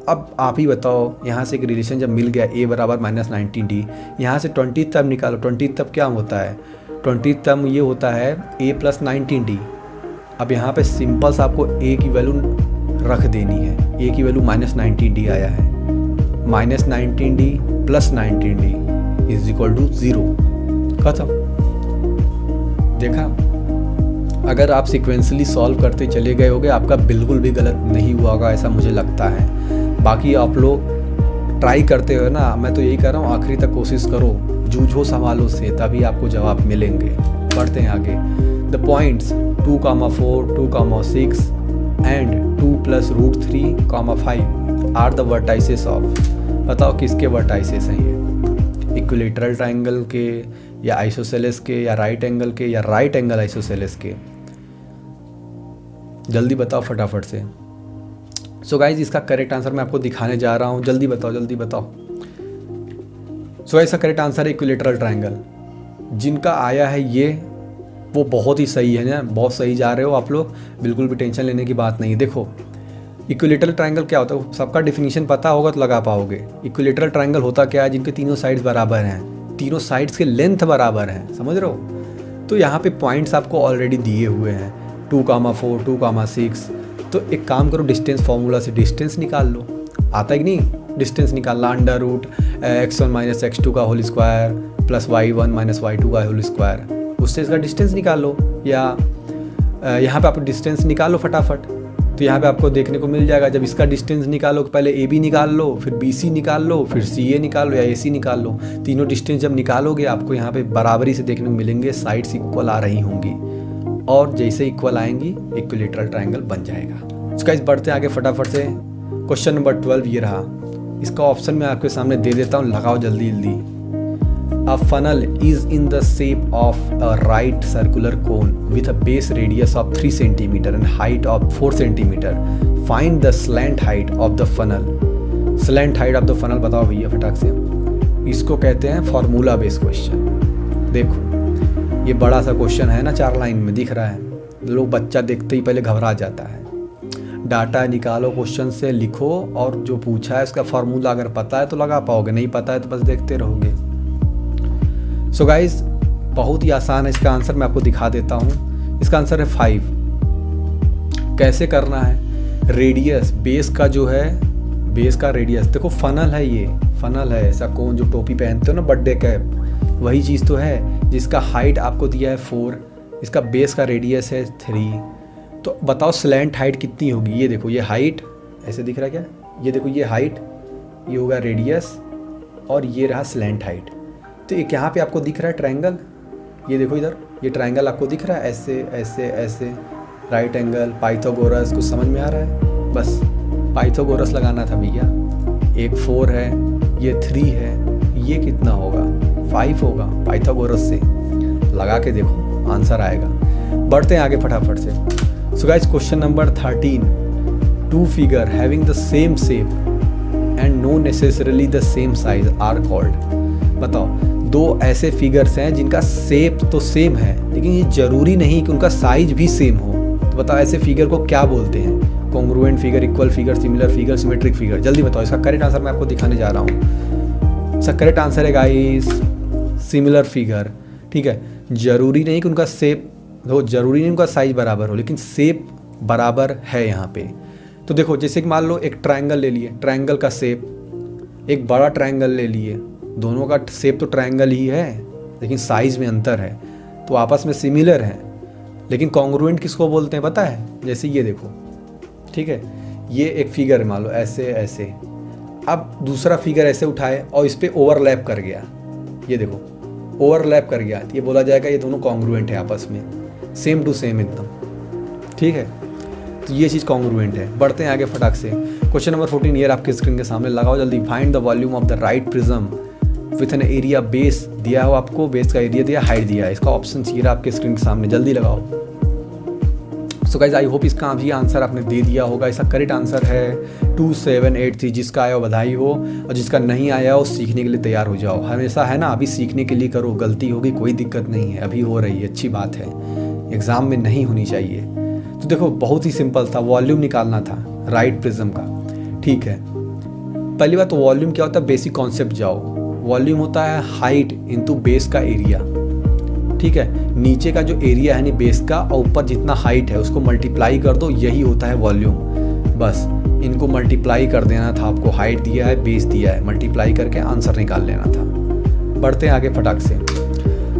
Speaker 1: अब आप ही बताओ, यहाँ से एक रिलेशन जब मिल गया a बराबर माइनस 19d, यहाँ से 20th टर्म निकालो। 20th टर्म क्या होता है, 20th टर्म ये होता है a प्लस 19d। अब यहाँ पे सिंपल सा आपको a की वैल्यू रख देनी है, a की वैल्यू माइनस 19d आया है, minus 19d plus 19d is equal to 0, खत्म। देखा अगर आप सीक्वेंसली सॉल्व करते चले गए होगे आपका बिल्कुल भी गलत नहीं हुआ होगा, ऐसा मुझे लगता है। बाकी आप लोग ट्राई करते हो ना, मैं तो यही कह रहा हूँ, आखिरी तक कोशिश करो, जूझो सवालों से, तभी आपको जवाब मिलेंगे। बढ़ते हैं आगे। The points 2,4, 2,6 and 2 + √3,5 are the vertices of. बताओ किसके वर्टाइसेस हैं ये? इक्विलेटरल ट्राइंगल के, या आइसोसेलेस के, या राइट एंगल के, या राइट एंगल आइसोसेलेस के? जल्दी बताओ फटाफट से। सो गाइज इसका करेक्ट आंसर मैं आपको दिखाने जा रहा हूँ, जल्दी बताओ जल्दी बताओ। सो गाइज इसका करेक्ट आंसर है इक्विलेटरल ट्राइंगल। जिनका आया है ये वो बहुत ही सही है ना, बहुत सही जा रहे हो आप लोग, बिल्कुल भी टेंशन लेने की बात नहीं है। देखो इक्विलेटरल ट्राइंगल क्या होता है, सबका डिफिनीशन पता होगा तो लगा पाओगे। इक्विलेटरल ट्राइंगल होता क्या है, जिनके तीनों साइड्स बराबर हैं, तीनों साइड्स के लेंथ बराबर हैं, समझ रहे हो। तो यहाँ पे पॉइंट्स आपको ऑलरेडी दिए हुए हैं 2,4, 2,6। तो एक काम करो, डिस्टेंस फार्मूला से डिस्टेंस निकाल लो। आता है कि नहीं डिस्टेंस निकालना? √(x1 - x2) का whole square plus y1 - y2 का होल स्क्वायर, उससे इसका डिस्टेंस निकालो। या यहाँ पे आप डिस्टेंस निकालो फटाफट, तो यहाँ पे आपको देखने को मिल जाएगा। जब इसका डिस्टेंस निकालो, पहले AB निकाल लो, फिर BC निकाल लो, फिर CA निकाल लो या AC निकाल लो। तीनों डिस्टेंस जब निकालोगे आपको यहाँ पे बराबरी से देखने को मिलेंगे, साइड्स इक्वल आ रही होंगी, और जैसे इक्वल आएंगी इक्विलेटरल ट्राइंगल बन जाएगा। इसका इस बढ़ते आगे फटाफट से। क्वेश्चन नंबर 12 ये रहा। इसका ऑप्शन मैं आपके सामने दे देता हूँ, लगाओ जल्दी जल्दी। A funnel is in the shape of a right circular cone with a base radius of 3 cm and height of 4 cm. Find the slant height of the funnel. Slant height of the funnel बताओ भैया फटाक से। इसको कहते हैं formula based question. देखो ये बड़ा सा क्वेश्चन है ना, 4 लाइन में दिख रहा है, लोग बच्चा देखते ही पहले घबरा जाता है। डाटा निकालो, क्वेश्चन से लिखो, और जो पूछा है उसका फॉर्मूला अगर पता है तो लगा पाओगे, नहीं पता है तो बस देखते रहोगे। सो गाइज बहुत ही आसान है, इसका आंसर मैं आपको दिखा देता हूँ। इसका आंसर है 5। कैसे करना है? रेडियस, बेस का जो है, बेस का रेडियस, देखो फनल है, ये फनल है, ऐसा कौन जो टोपी पहनते हो ना बर्थडे कैप, वही चीज़ तो है, जिसका हाइट आपको दिया है 4, इसका बेस का रेडियस है 3। तो बताओ स्लैंट हाइट कितनी होगी? ये देखो ये हाइट ऐसे दिख रहा है क्या, ये देखो ये हाइट, ये होगा रेडियस, और ये रहा स्लैंट हाइट। तो एक यहाँ पे आपको दिख रहा है ट्रायंगल, ये देखो इधर, ये ट्रायंगल आपको दिख रहा है ऐसे ऐसे ऐसे, राइट एंगल, पाइथागोरस, कुछ समझ में आ रहा है? बस पाइथागोरस लगाना था भैया। एक 4 है, ये 3 है, ये कितना होगा? 5 होगा। पाइथागोरस से लगा के देखो, आंसर आएगा। बढ़ते हैं आगे फटाफट से। So guys question number 13, 2 figure having the same shape and no necessarily the same size are called. बताओ 2 ऐसे फिगर्स हैं जिनका शेप तो सेम है, लेकिन ये जरूरी नहीं कि उनका साइज भी सेम हो। तो बताओ ऐसे फिगर को क्या बोलते हैं? Congruent figure, equal figure, similar figure, symmetric figure. जल्दी बताओ, इसका करेक्ट आंसर मैं आपको दिखाने जा रहा हूँ। इसका करेक्ट आंसर है गाइस सिमिलर फिगर। ठीक है, जरूरी नहीं कि उनका शेप हो, जरूरी नहीं उनका साइज बराबर हो, लेकिन शेप बराबर है यहाँ पे। तो देखो जैसे कि मान लो एक ट्रायंगल ले लिए, ट्रायंगल का शेप, एक बड़ा ट्रायंगल ले लिए, दोनों का शेप तो ट्रायंगल ही है, लेकिन साइज़ में अंतर है, तो आपस में सिमिलर हैं। लेकिन कॉन्ग्रुएंट किसको बोलते हैं पता है? जैसे ये देखो, ठीक है, ये एक फिगर मान लो ऐसे ऐसे, अब दूसरा फिगर ऐसे उठाए और इस पर ओवरलैप कर गया, ये देखो ओवरलैप कर गया, तो ये बोला जाएगा ये दोनों कॉन्ग्रुएंट है आपस में, सेम टू सेम एकदम। ठीक है, तो ये चीज़ कॉन्ग्रुएंट है। बढ़ते हैं आगे फटाक से। क्वेश्चन नंबर 14 ये आपके स्क्रीन के सामने, लगाओ जल्दी। Find the volume of the right prism with an area, base दिया हो आपको, बेस का एरिया दिया, हाइट दिया है। इसका ऑप्शन ये रहा आपके स्क्रीन के सामने, जल्दी लगाओ। सो गाइज आई होप इसका भी आंसर आपने दे दिया होगा। इसका करेक्ट आंसर है 2783। जिसका आया हो बधाई हो, और जिसका नहीं आया हो सीखने के लिए तैयार हो जाओ। हमेशा है ना, अभी सीखने के लिए करो, गलती होगी कोई दिक्कत नहीं है, अभी हो रही है अच्छी बात है, एग्ज़ाम में नहीं होनी चाहिए। तो देखो बहुत ही सिंपल था, वॉल्यूम निकालना था राइट प्रिज्म का। ठीक है, पहली बात तो वॉल्यूम क्या होता है, बेसिक कॉन्सेप्ट जाओ। वॉल्यूम होता है हाइट इंटू बेस का एरिया। ठीक है, नीचे का जो एरिया है नहीं बेस का, और ऊपर जितना हाइट है उसको मल्टीप्लाई कर दो, यही होता है वॉल्यूम। बस इनको मल्टीप्लाई कर देना था आपको, हाइट दिया है, बेस दिया है, मल्टीप्लाई करके आंसर निकाल लेना था। बढ़ते हैं आगे फटाक से।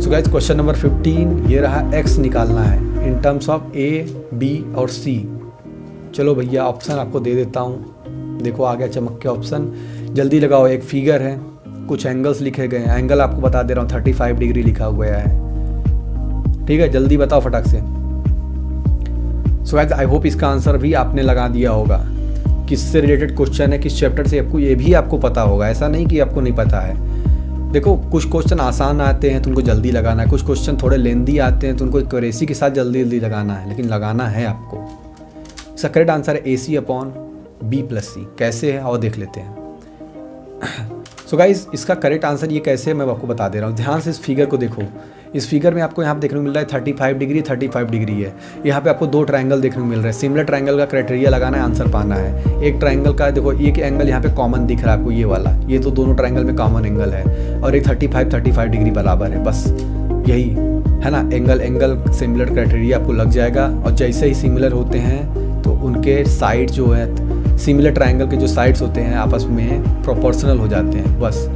Speaker 1: सो गाइस क्वेश्चन नंबर 15 ये रहा, एक्स निकालना है in terms of A, B और सी। चलो भैया ऑप्शन आपको दे देता हूँ। देखो आ गया चमक के ऑप्शन, जल्दी लगाओ। एक फिगर है, कुछ एंगल्स लिखे गए हैं, एंगल आपको बता दे रहा हूँ 35 डिग्री लिखा हुआ है। ठीक है, जल्दी बताओ फटाक से। सो गाइस आई होप इसका आंसर भी आपने लगा दिया होगा। किससे रिलेटेड क्वेश्चन है, किस चैप्टर से, आपको ये भी आपको पता होगा, ऐसा नहीं कि आपको नहीं पता है। देखो कुछ क्वेश्चन आसान आते हैं तो उनको जल्दी लगाना है, कुछ क्वेश्चन थोड़े लेंदी आते हैं तो उनको एक्यूरेसी के साथ जल्दी जल्दी लगाना है, लेकिन लगाना है आपको। इसका करेक्ट आंसर है AC/B+C। कैसे है और देख लेते हैं। सो गाइस इसका करेक्ट आंसर ये कैसे है मैं आपको बता दे रहा हूँ। ध्यान से इस फिगर को देखो। इस फिगर में आपको यहाँ पे देखने को मिल रहा है 35 डिग्री 35 डिग्री है। यहाँ पे आपको दो ट्रायंगल देखने को मिल रहा है। सिमिलर ट्रायंगल का क्राइटेरिया लगाना है, आंसर पाना है। एक ट्रायंगल का देखो, एक एंगल यहाँ पे कॉमन दिख रहा है आपको, ये वाला, ये तो दोनों ट्रायंगल में कॉमन एंगल है, और एक 35 डिग्री बराबर है। बस यही है ना, एंगल सिमिलर क्राइटेरिया आपको लग जाएगा। और जैसे ही सिमिलर होते हैं तो उनके साइड जो है, सिमिलर ट्रायंगल के जो साइड्स होते हैं आपस में प्रोपोर्शनल हो जाते हैं। बस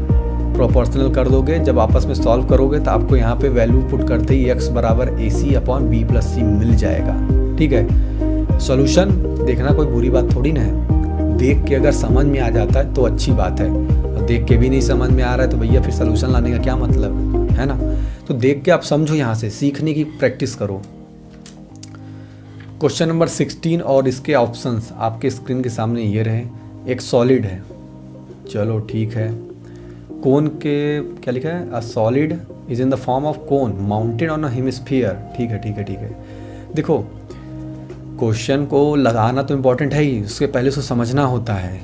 Speaker 1: प्रोपोर्शनल कर दोगे, जब आपस में सॉल्व करोगे तो आपको यहाँ पे वैल्यू पुट करते ही x बराबर AC/B+C मिल जाएगा। ठीक है, सॉल्यूशन देखना कोई बुरी बात थोड़ी ना है। देख के अगर समझ में आ जाता है तो अच्छी बात है, और देख के भी नहीं समझ में आ रहा है तो भैया फिर सॉल्यूशन लाने का क्या मतलब है ना। तो देख के आप समझो, यहाँ से सीखने की प्रैक्टिस करो। क्वेश्चन नंबर 16 और इसके ऑप्शंस आपके स्क्रीन के सामने ये रहे। एक सॉलिड है, चलो ठीक है। कोन के क्या लिखा है, a solid is in the form of cone mounted on a hemisphere. ठीक है। देखो क्वेश्चन को लगाना तो इम्पोर्टेंट है ही, उसके पहले उसको समझना होता है।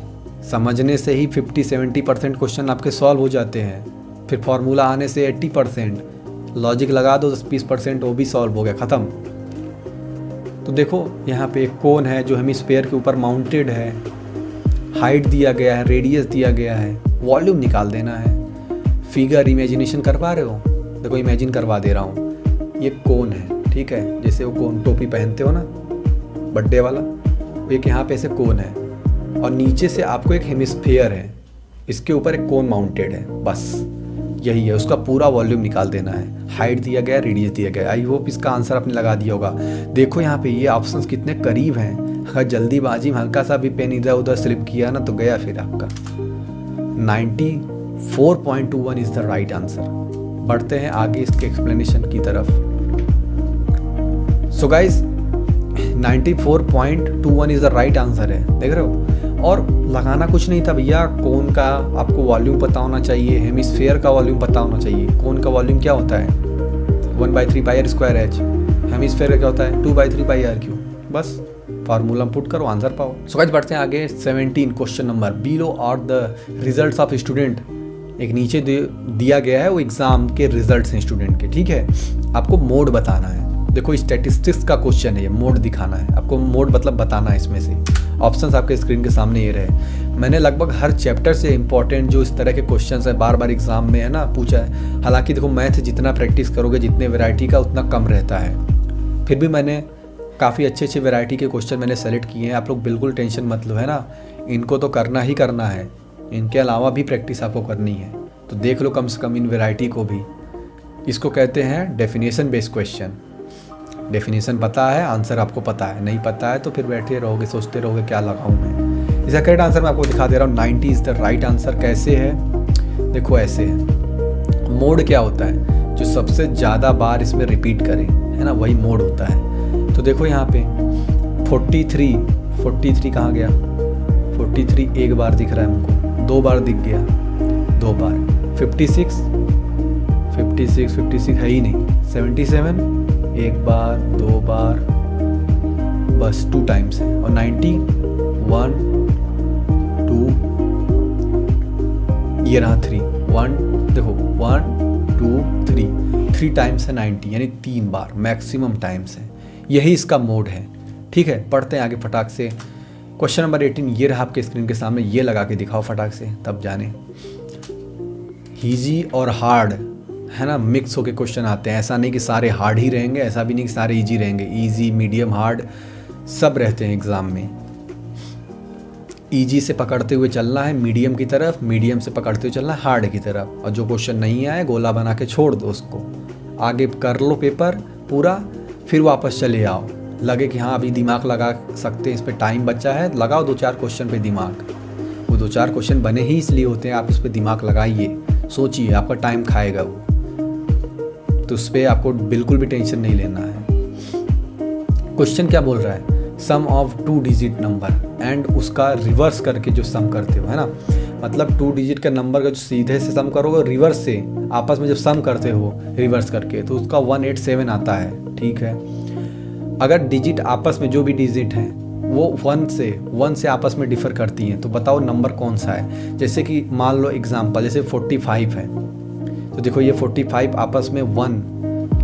Speaker 1: समझने से ही 50-70% क्वेश्चन आपके सॉल्व हो जाते हैं। फिर फार्मूला आने से 80%, लॉजिक लगा दो 10-20% वो भी सॉल्व हो गया, ख़त्म। तो देखो यहाँ पे एक कोन है जो हेमिस्फीयर के ऊपर माउंटेड है, हाइट दिया गया है, रेडियस दिया गया है, वॉल्यूम निकाल देना है। फिगर इमेजिनेशन कर पा रहे हो? देखो इमेजिन करवा दे रहा हूँ। ये कोन है, ठीक है, जैसे वो कोन टोपी पहनते हो ना बर्थडे वाला, एक यहाँ पे ऐसे कोन है, और नीचे से आपको एक हेमिस्फीयर है, इसके ऊपर एक कोन माउंटेड है। बस यही है, उसका पूरा वॉल्यूम निकाल देना है। हाइट दिया गया, रेडियस दिया गया। आई होप इसका आंसर आपने लगा दिया होगा। देखो यहाँ पे ये ऑप्शंस कितने करीब हैं। अगर जल्दीबाजी में हल्का सा भी पेन इधर उधर स्लिप किया ना तो गया फिर आपका। 94.21 इज द राइट आंसर। बढ़ते हैं आगे इसके एक्सप्लेनेशन की तरफ। So guys 94.21 is the right answer है, देख रहे हो। और लगाना कुछ नहीं था भैया, कोन का आपको वॉल्यूम पता होना चाहिए, हेमिस्फीयर का वॉल्यूम पता होना चाहिए। कोन का वॉल्यूम क्या होता है 1/3πr²h, हेमिस्फीयर का क्या होता है 2/3πr3। बस फार्मूला पुट करो, आंसर पाओ। सो गाइस बढ़ते हैं आगे। 17 question number, below are the results of student. एक नीचे दिया गया है वो एग्जाम के रिजल्ट्स हैं स्टूडेंट के, ठीक है। आपको मोड बताना है। देखो स्टैटिस्टिक्स का क्वेश्चन है ये, मोड दिखाना है आपको, मोड मतलब बताना है इसमें से। ऑप्शंस आपके स्क्रीन के सामने ये रहे। मैंने लगभग हर चैप्टर से इंपॉर्टेंट जो इस तरह के क्वेश्चंस है बार बार एग्जाम में है ना पूछा है। हालांकि देखो मैथ जितना प्रैक्टिस करोगे, जितने वैरायटी का उतना कम रहता है, फिर भी मैंने काफ़ी अच्छे वैरायटी के क्वेश्चन मैंने सेलेक्ट किए हैं। आप लोग बिल्कुल टेंशन मत लो, है ना। इनको तो करना ही करना है, इनके अलावा भी प्रैक्टिस आपको करनी है। तो देख लो कम से कम इन वैरायटी को भी। इसको कहते हैं डेफिनेशन बेस्ड क्वेश्चन। डेफिनेशन पता है, आंसर आपको पता है, नहीं पता है तो फिर बैठे रहोगे सोचते रहोगे क्या लगाऊं मैं। इसका करेक्ट आंसर मैं आपको दिखा दे रहा हूँ। 90 इज द राइट आंसर। कैसे है देखो, ऐसे है। मोड क्या होता है, जो सबसे ज़्यादा बार इसमें रिपीट करे, है ना, वही मोड होता है। तो देखो यहाँ पे 43 कहाँ गया, 43 एक बार दिख रहा है हमको, 2 बार दिख गया, 2 बार। 56 है ही नहीं। 77 एक बार, 2 बार, बस 2 टाइम्स है। और 90 1 2, ये रहा 3 1, देखो 1 2 3 टाइम्स है 90, यानी 3 बार मैक्सिमम टाइम्स है। यही इसका मोड है, ठीक है। पढ़ते हैं आगे फटाक से। क्वेश्चन नंबर 18 ये रहा आपके स्क्रीन के सामने, ये लगा के दिखाओ फटाक से, तब जाने। ईजी और हार्ड, है ना, मिक्स होके क्वेश्चन आते हैं। ऐसा नहीं कि सारे हार्ड ही रहेंगे, ऐसा भी नहीं कि सारे इजी रहेंगे। इजी, मीडियम, हार्ड सब रहते हैं एग्ज़ाम में। इजी से पकड़ते हुए चलना है मीडियम की तरफ, मीडियम से पकड़ते हुए चलना है हार्ड की तरफ। और जो क्वेश्चन नहीं आए गोला बना के छोड़ दो उसको, आगे कर लो पेपर पूरा। फिर वापस चले आओ, लगे कि हाँ अभी दिमाग लगा सकते हैं, इस पर टाइम बचा है, लगाओ 2-4 क्वेश्चन पे दिमाग। वो 2-4 क्वेश्चन बने ही इसलिए होते हैं, आप उस पर दिमाग लगाइए, सोचिए, आपका टाइम खाएगा वो, तो उस पर आपको बिल्कुल भी टेंशन नहीं लेना है। क्वेश्चन क्या बोल रहा है, sum of 2 digit number and उसका रिवर्स करके जो सम करते हो, है ना, मतलब 2 डिजिट का नंबर का जो सीधे से सम करोगे, रिवर्स से आपस में जब सम करते हो रिवर्स करके, तो उसका 187 आता है। ठीक है, अगर डिजिट आपस में जो भी डिजिट हैं वो 1 से आपस में डिफर करती हैं, तो बताओ नंबर कौन सा है। जैसे कि मान लो एग्जांपल, जैसे 45 है, तो देखो ये 45 आपस में 1,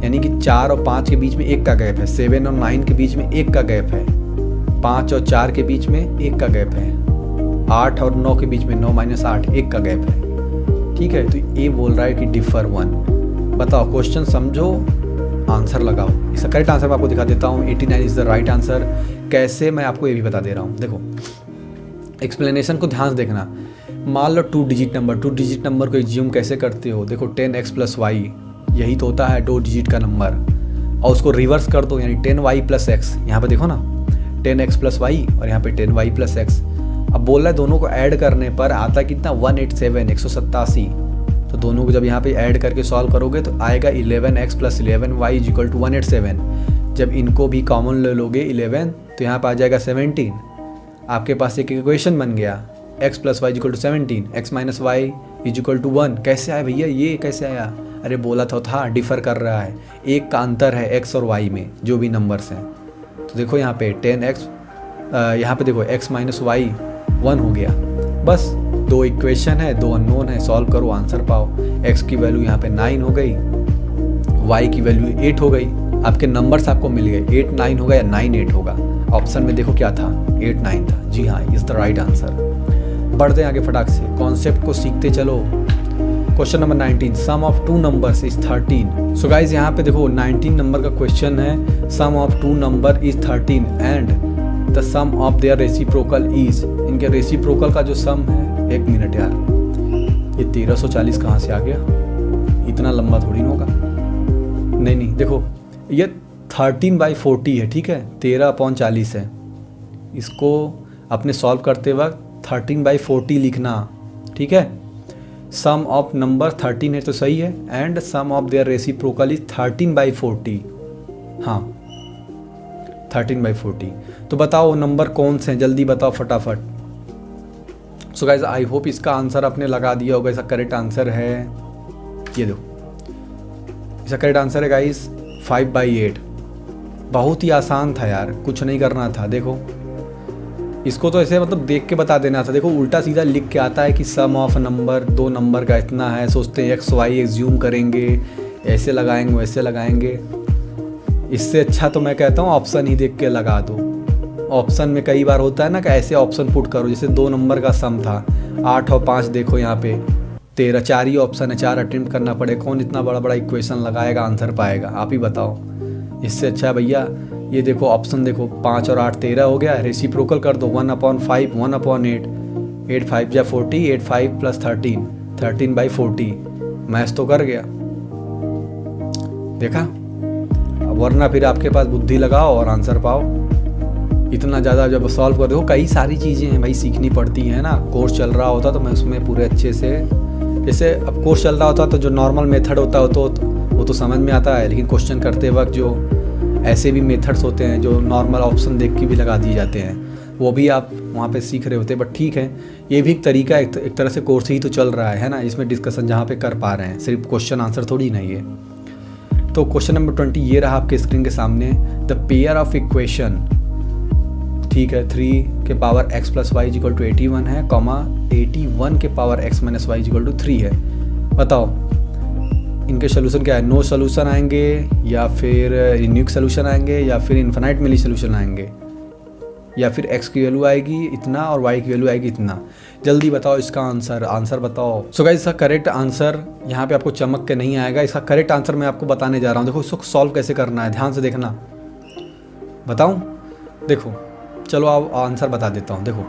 Speaker 1: यानी कि 4 और 5 के बीच में 1 का गैप है, 7 और 9 के बीच में 1 का गैप है, 5 और 4 के बीच में 1 का गैप है, 8 और 9 के बीच में 9 - 8 1 का गैप है। ठीक है, तो ये बोल रहा है कि डिफर 1। बताओ, क्वेश्चन समझो, आंसर लगाओ। इसका करेक्ट आंसर मैं आपको दिखा देता हूँ, 89 इज़ द राइट आंसर। कैसे, मैं आपको ये भी बता दे रहा हूँ। देखो एक्सप्लेनेशन को ध्यान से देखना। मान लो 2 डिजिट नंबर को एज्यूम कैसे करते हो, देखो 10x + y, यही तो होता है 2 डिजिट का नंबर, और उसको रिवर्स कर दो, यानी 10y + x। यहाँ पे देखो ना 10x + y और यहाँ पे 10y + x। अब बोल रहा है दोनों को ऐड करने पर आता कितना, 187, 187। तो दोनों को जब यहाँ पे ऐड करके सॉल्व करोगे तो आएगा 11x + 11y = 187। जब इनको भी कॉमन ले लोगे 11, तो यहाँ पर आ जाएगा 17। आपके पास एक इक्वेशन बन गया, x + y = 17, x - y = 1। कैसे आया भैया, ये कैसे आया? अरे बोला तो था डिफ़र कर रहा है, एक का अंतर है x और y में, जो भी नंबर्स हैं। तो देखो यहाँ पे 10x, यहाँ पे देखो x - y 1 हो गया। बस 2 इक्वेशन है, 2 अननोन है, सॉल्व करो, आंसर पाओ। x की वैल्यू यहाँ पे 9 हो गई, y की वैल्यू 8 हो गई। आपके नंबर्स आपको मिल गए, 8 9 होगा या 9 8 होगा। ऑप्शन में देखो क्या था, 8 9 था। जी हाँ, इज़ द राइट आंसर। बढ़ते हैं आगे फटाक से, कॉन्सेप्ट को सीखते चलो। Question number 19, sum of 2 numbers is 13। So guys यहाँ पे देखो 19 नंबर का क्वेश्चन है, sum of 2 number is 13 and the sum of their reciprocal is. इनके रेसिप्रोकल का जो सम है, 1 मिनट यार, ये 1340 कहाँ से आ गया, इतना लंबा थोड़ी ना होगा। नहीं देखो, ये 13/40 है, ठीक है, 13/40 है। इसको अपने सॉल्व करते वक्त 13/40 लिखना, ठीक है। सम ऑफ नंबर 13 है तो सही है, and sum of their reciprocal is 13/40। हाँ 13/40। तो बताओ नंबर कौन से हैं, जल्दी बताओ फटाफट। सो गाइज आई होप इसका आंसर आपने लगा दिया होगा। इसका करेक्ट आंसर है, ये दो, इसका करेक्ट आंसर है गाइज 5/8। बहुत ही आसान था यार, कुछ नहीं करना था। देखो इसको तो ऐसे मतलब देख के बता देना था। देखो उल्टा सीधा लिख के आता है कि सम ऑफ नंबर 2 नंबर का इतना है, सोचते हैं x y एज्यूम करेंगे, ऐसे लगाएंगे वैसे लगाएंगे। इससे अच्छा तो मैं कहता हूँ ऑप्शन ही देख के लगा दो। ऑप्शन में कई बार होता है ना कि ऐसे ऑप्शन पुट करो, जैसे 2 नंबर का सम था 8 और 5, देखो यहाँ पे 13, 4 ही ऑप्शन है, 4 अटेम्प्ट करना पड़े। कौन इतना बड़ा बड़ा इक्वेशन लगाएगा, आंसर पाएगा, आप ही बताओ। इससे अच्छा भैया ये देखो ऑप्शन देखो, 5 और 8 13 हो गया, रेसिप्रोकल कर दो 1/5 1/8, 8 5 जा 40, 8 5 + 13 13/40। मैथ तो कर गया, देखा। वरना फिर आपके पास बुद्धि लगाओ और आंसर पाओ। इतना ज़्यादा जब सॉल्व कर दो, कई सारी चीज़ें हैं भाई सीखनी पड़ती हैं ना। कोर्स चल रहा होता तो मैं उसमें पूरे अच्छे से, जैसे अब कोर्स चल रहा होता तो जो नॉर्मल मेथड होता है वो तो समझ में आता है, लेकिन क्वेश्चन करते वक्त जो ऐसे भी मेथड्स होते हैं जो नॉर्मल ऑप्शन देख के भी लगा दिए जाते हैं, वो भी आप वहाँ पे सीख रहे होते हैं। बट ठीक है, ये भी एक तरीका, एक तरह से कोर्स ही तो चल रहा है ना, इसमें डिस्कशन जहाँ पे कर पा रहे हैं, सिर्फ क्वेश्चन आंसर थोड़ी नहीं है। तो क्वेश्चन नंबर 20 ये रहा आपके स्क्रीन के सामने। द पेयर ऑफ इक्वेशन, ठीक है, 3 के पावर x + y = 81 है, कॉमा 81 के पावर x - y = 3 है। बताओ इनके सोल्यूशन क्या है। नो सोल्यूशन आएंगे, या फिर यूनिक सोल्यूशन आएंगे, या फिर इन्फिनाइटली सोल्यूशन आएंगे, या फिर x की वैल्यू आएगी इतना और y की वैल्यू आएगी इतना। जल्दी बताओ इसका आंसर बताओ। सो गाइस इसका करेक्ट आंसर यहाँ पे आपको चमक के नहीं आएगा। इसका करेक्ट आंसर मैं आपको बताने जा रहा हूँ। देखो इसको सॉल्व कैसे करना है, ध्यान से देखना। बताऊँ, देखो चलो आप आंसर बता देता हूँ। देखो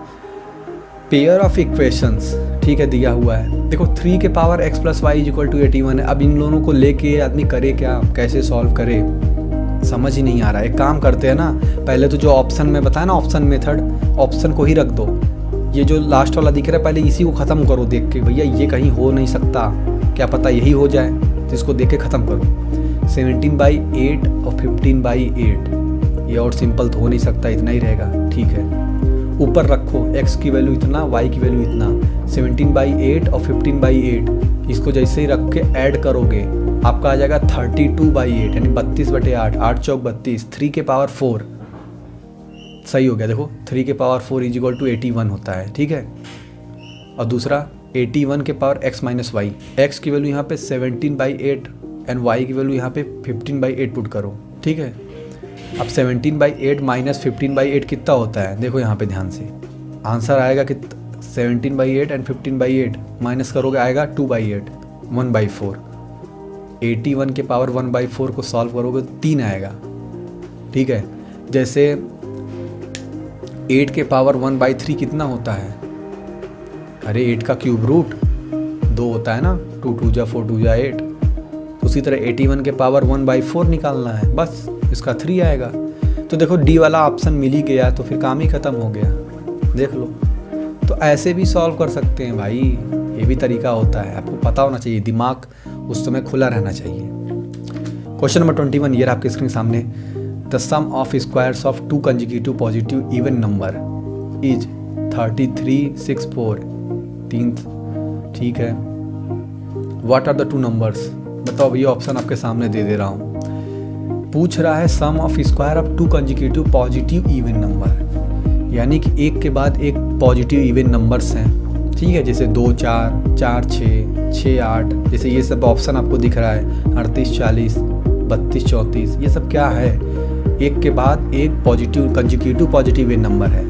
Speaker 1: पेयर ऑफ इक्वेशंस, ठीक है, दिया हुआ है। देखो 3 के पावर x + y = 81 है। अब इन दोनों को लेके आदमी करे क्या, कैसे सॉल्व करे। समझ ही नहीं आ रहा है। एक काम करते हैं ना, पहले तो जो ऑप्शन में बताया ना, ऑप्शन मेथड, ऑप्शन को ही रख दो। ये जो लास्ट वाला दिख रहा है पहले इसी को ख़त्म करो देख के, भैया ये कहीं हो नहीं सकता, क्या पता यही हो जाए, तो इसको देख के ख़त्म करो। 17/8 और 15/8 ये और सिंपल तो हो नहीं सकता, इतना ही रहेगा, ठीक है। ऊपर रखो x की वैल्यू इतना, y की वैल्यू इतना, 17/8 और 15/8 इसको जैसे ही रख के ऐड करोगे आपका आ जाएगा 32/8 यानी 32/8, 8 चौक 32, 3 के पावर 4 सही हो गया। देखो 3 के पावर 4 = 81 होता है, ठीक है। और दूसरा 81 के पावर x - y, x की वैल्यू यहाँ पे 17/8 एंड y की वैल्यू यहाँ पे 15/8 पुट करो, ठीक है। अब 17/8 - 15/8 कितना होता है, देखो यहाँ पे ध्यान से, आंसर आएगा कि 17/8 एंड 15/8 माइनस करोगे आएगा 2/8, 1/4। 81 के पावर 1/4 को सॉल्व करोगे तो 3 आएगा, ठीक है। जैसे 8 के पावर 1/3 कितना होता है, अरे 8 का क्यूब रूट 2 होता है ना, 2 2 जा 4 2 जा 8। उसी तरह 81 के पावर 1/4 निकालना है, बस इसका 3 आएगा। तो देखो डी वाला ऑप्शन मिल ही गया तो फिर काम ही ख़त्म हो गया, देख लो। तो ऐसे भी सॉल्व कर सकते हैं भाई, ये भी तरीका होता है, आपको पता होना चाहिए, दिमाग उस समय खुला रहना चाहिए। क्वेश्चन नंबर 21 ये आपके स्क्रीन सामने, the sum of squares of 2 consecutive positive even number is 33 6 4 3, ठीक है। व्हाट आर द 2 नंबर्स, बताओ भैया, ऑप्शन आपके सामने दे दे रहा हूँ। पूछ रहा है sum of square of 2 consecutive positive even number, यानी कि एक के बाद एक पॉजिटिव इवन नंबर्स हैं, ठीक है। जैसे 2 4 4 6 6 8, जैसे ये सब ऑप्शन आपको दिख रहा है, 38 40 32 34, ये सब क्या है, एक के बाद एक positive consecutive positive even number है।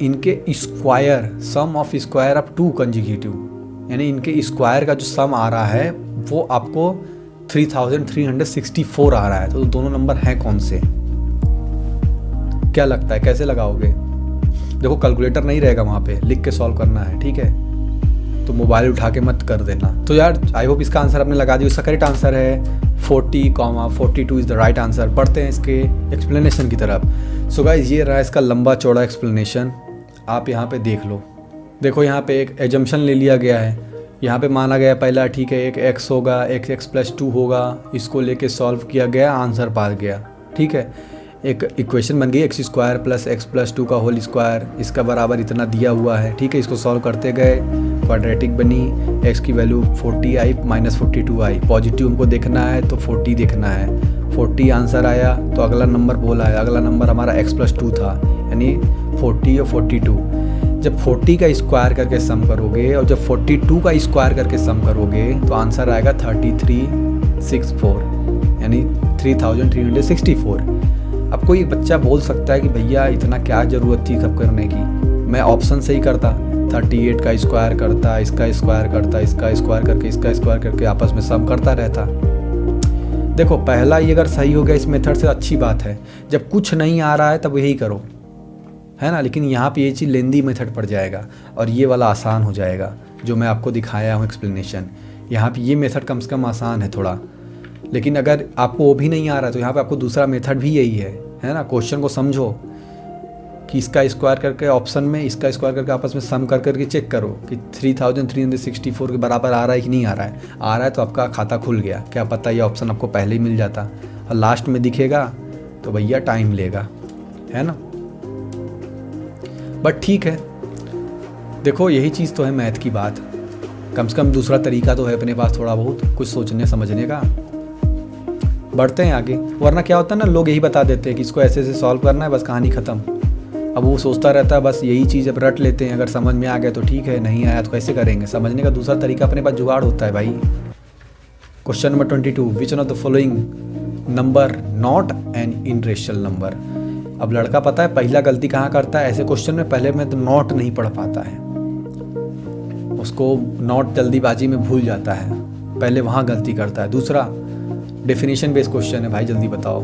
Speaker 1: इनके square, sum of square of 2 consecutive, यानी इनके स्क्वायर का जो सम आ रहा है वो आपको 3364 आ रहा है। तो दोनों नंबर हैं कौन से, क्या लगता है, कैसे लगाओगे? देखो कैलकुलेटर नहीं रहेगा वहाँ पे, लिख के सॉल्व करना है, ठीक है। तो मोबाइल उठा के मत कर देना। तो यार आई होप इसका आंसर आपने लगा दिया। इसका करेक्ट आंसर है 40,42 इज़ द राइट आंसर। बढ़ते हैं इसके एक्सप्लेनेशन की तरफ। सो गाइस ये रहा इसका लंबा चौड़ा एक्सप्लेनेशन, आप यहाँ पे देख लो। देखो यहाँ पे एक एजम्पशन ले लिया गया है, यहाँ पे माना गया पहला, ठीक है, एक x होगा, x + 2 होगा, इसको लेके सॉल्व किया गया, आंसर पा गया, ठीक है। एक इक्वेशन बन गई x² + x + 2 का होल स्क्वायर, इसका बराबर इतना दिया हुआ है, ठीक है। इसको सॉल्व करते गए, क्वाड्रेटिक बनी, x की वैल्यू 40 आई - 42 आई, पॉजिटिव हमको देखना है तो 40 देखना है, 40 आंसर आया तो अगला नंबर बोला है, अगला नंबर हमारा x + 2 था, यानी 40 और 42। जब 40 का स्क्वायर करके सम करोगे और जब 42 का स्क्वायर करके सम करोगे तो आंसर आएगा 3364, यानी 3364। अब कोई बच्चा बोल सकता है कि भैया इतना क्या ज़रूरत थी सब करने की, मैं ऑप्शन से ही करता, 38 का स्क्वायर करता, इसका स्क्वायर करता, इसका स्क्वायर करके इसका स्क्वायर करके आपस में सम करता रहता। देखो पहला ये अगर सही हो गया इस मेथड से अच्छी बात है, जब कुछ नहीं आ रहा है तब यही करो, है ना। लेकिन यहाँ पे ये चीज़ लेंदी मेथड पड़ जाएगा और ये वाला आसान हो जाएगा जो मैं आपको दिखाया हूँ एक्सप्लेनेशन। यहाँ पे ये मेथड कम से कम आसान है थोड़ा, लेकिन अगर आपको वो भी नहीं आ रहा है तो यहाँ पे आपको दूसरा मेथड भी यही है ना। क्वेश्चन को समझो कि इसका स्क्वायर करके ऑप्शन में इसका स्क्वायर करके आपस में सम कर करके चेक करो कि 3364 के बराबर आ रहा है कि नहीं आ रहा है। आ रहा है तो आपका खाता खुल गया, क्या पता ये ऑप्शन आपको पहले ही मिल जाता और लास्ट में दिखेगा तो भैया टाइम लेगा, है ना। बट ठीक है, देखो यही चीज़ तो है मैथ की बात, कम से कम दूसरा तरीका तो है अपने पास थोड़ा बहुत कुछ सोचने समझने का। बढ़ते हैं आगे, वरना क्या होता है ना, लोग यही बता देते हैं कि इसको ऐसे ऐसे सॉल्व करना है, बस कहानी ख़त्म। अब वो सोचता रहता है बस यही चीज़ अब रट लेते हैं, अगर समझ में आ गया तो ठीक है, नहीं आया तो कैसे करेंगे। समझने का दूसरा तरीका अपने पास जुगाड़ होता है भाई। Question number 22, which one of the following number not an irrational number. अब लड़का पता है पहला गलती कहाँ करता है ऐसे क्वेश्चन में, पहले में तो नॉट नहीं पढ़ पाता है, उसको नॉट जल्दीबाजी में भूल जाता है, पहले वहाँ गलती करता है। दूसरा डेफिनेशन बेस्ड क्वेश्चन है भाई, जल्दी बताओ।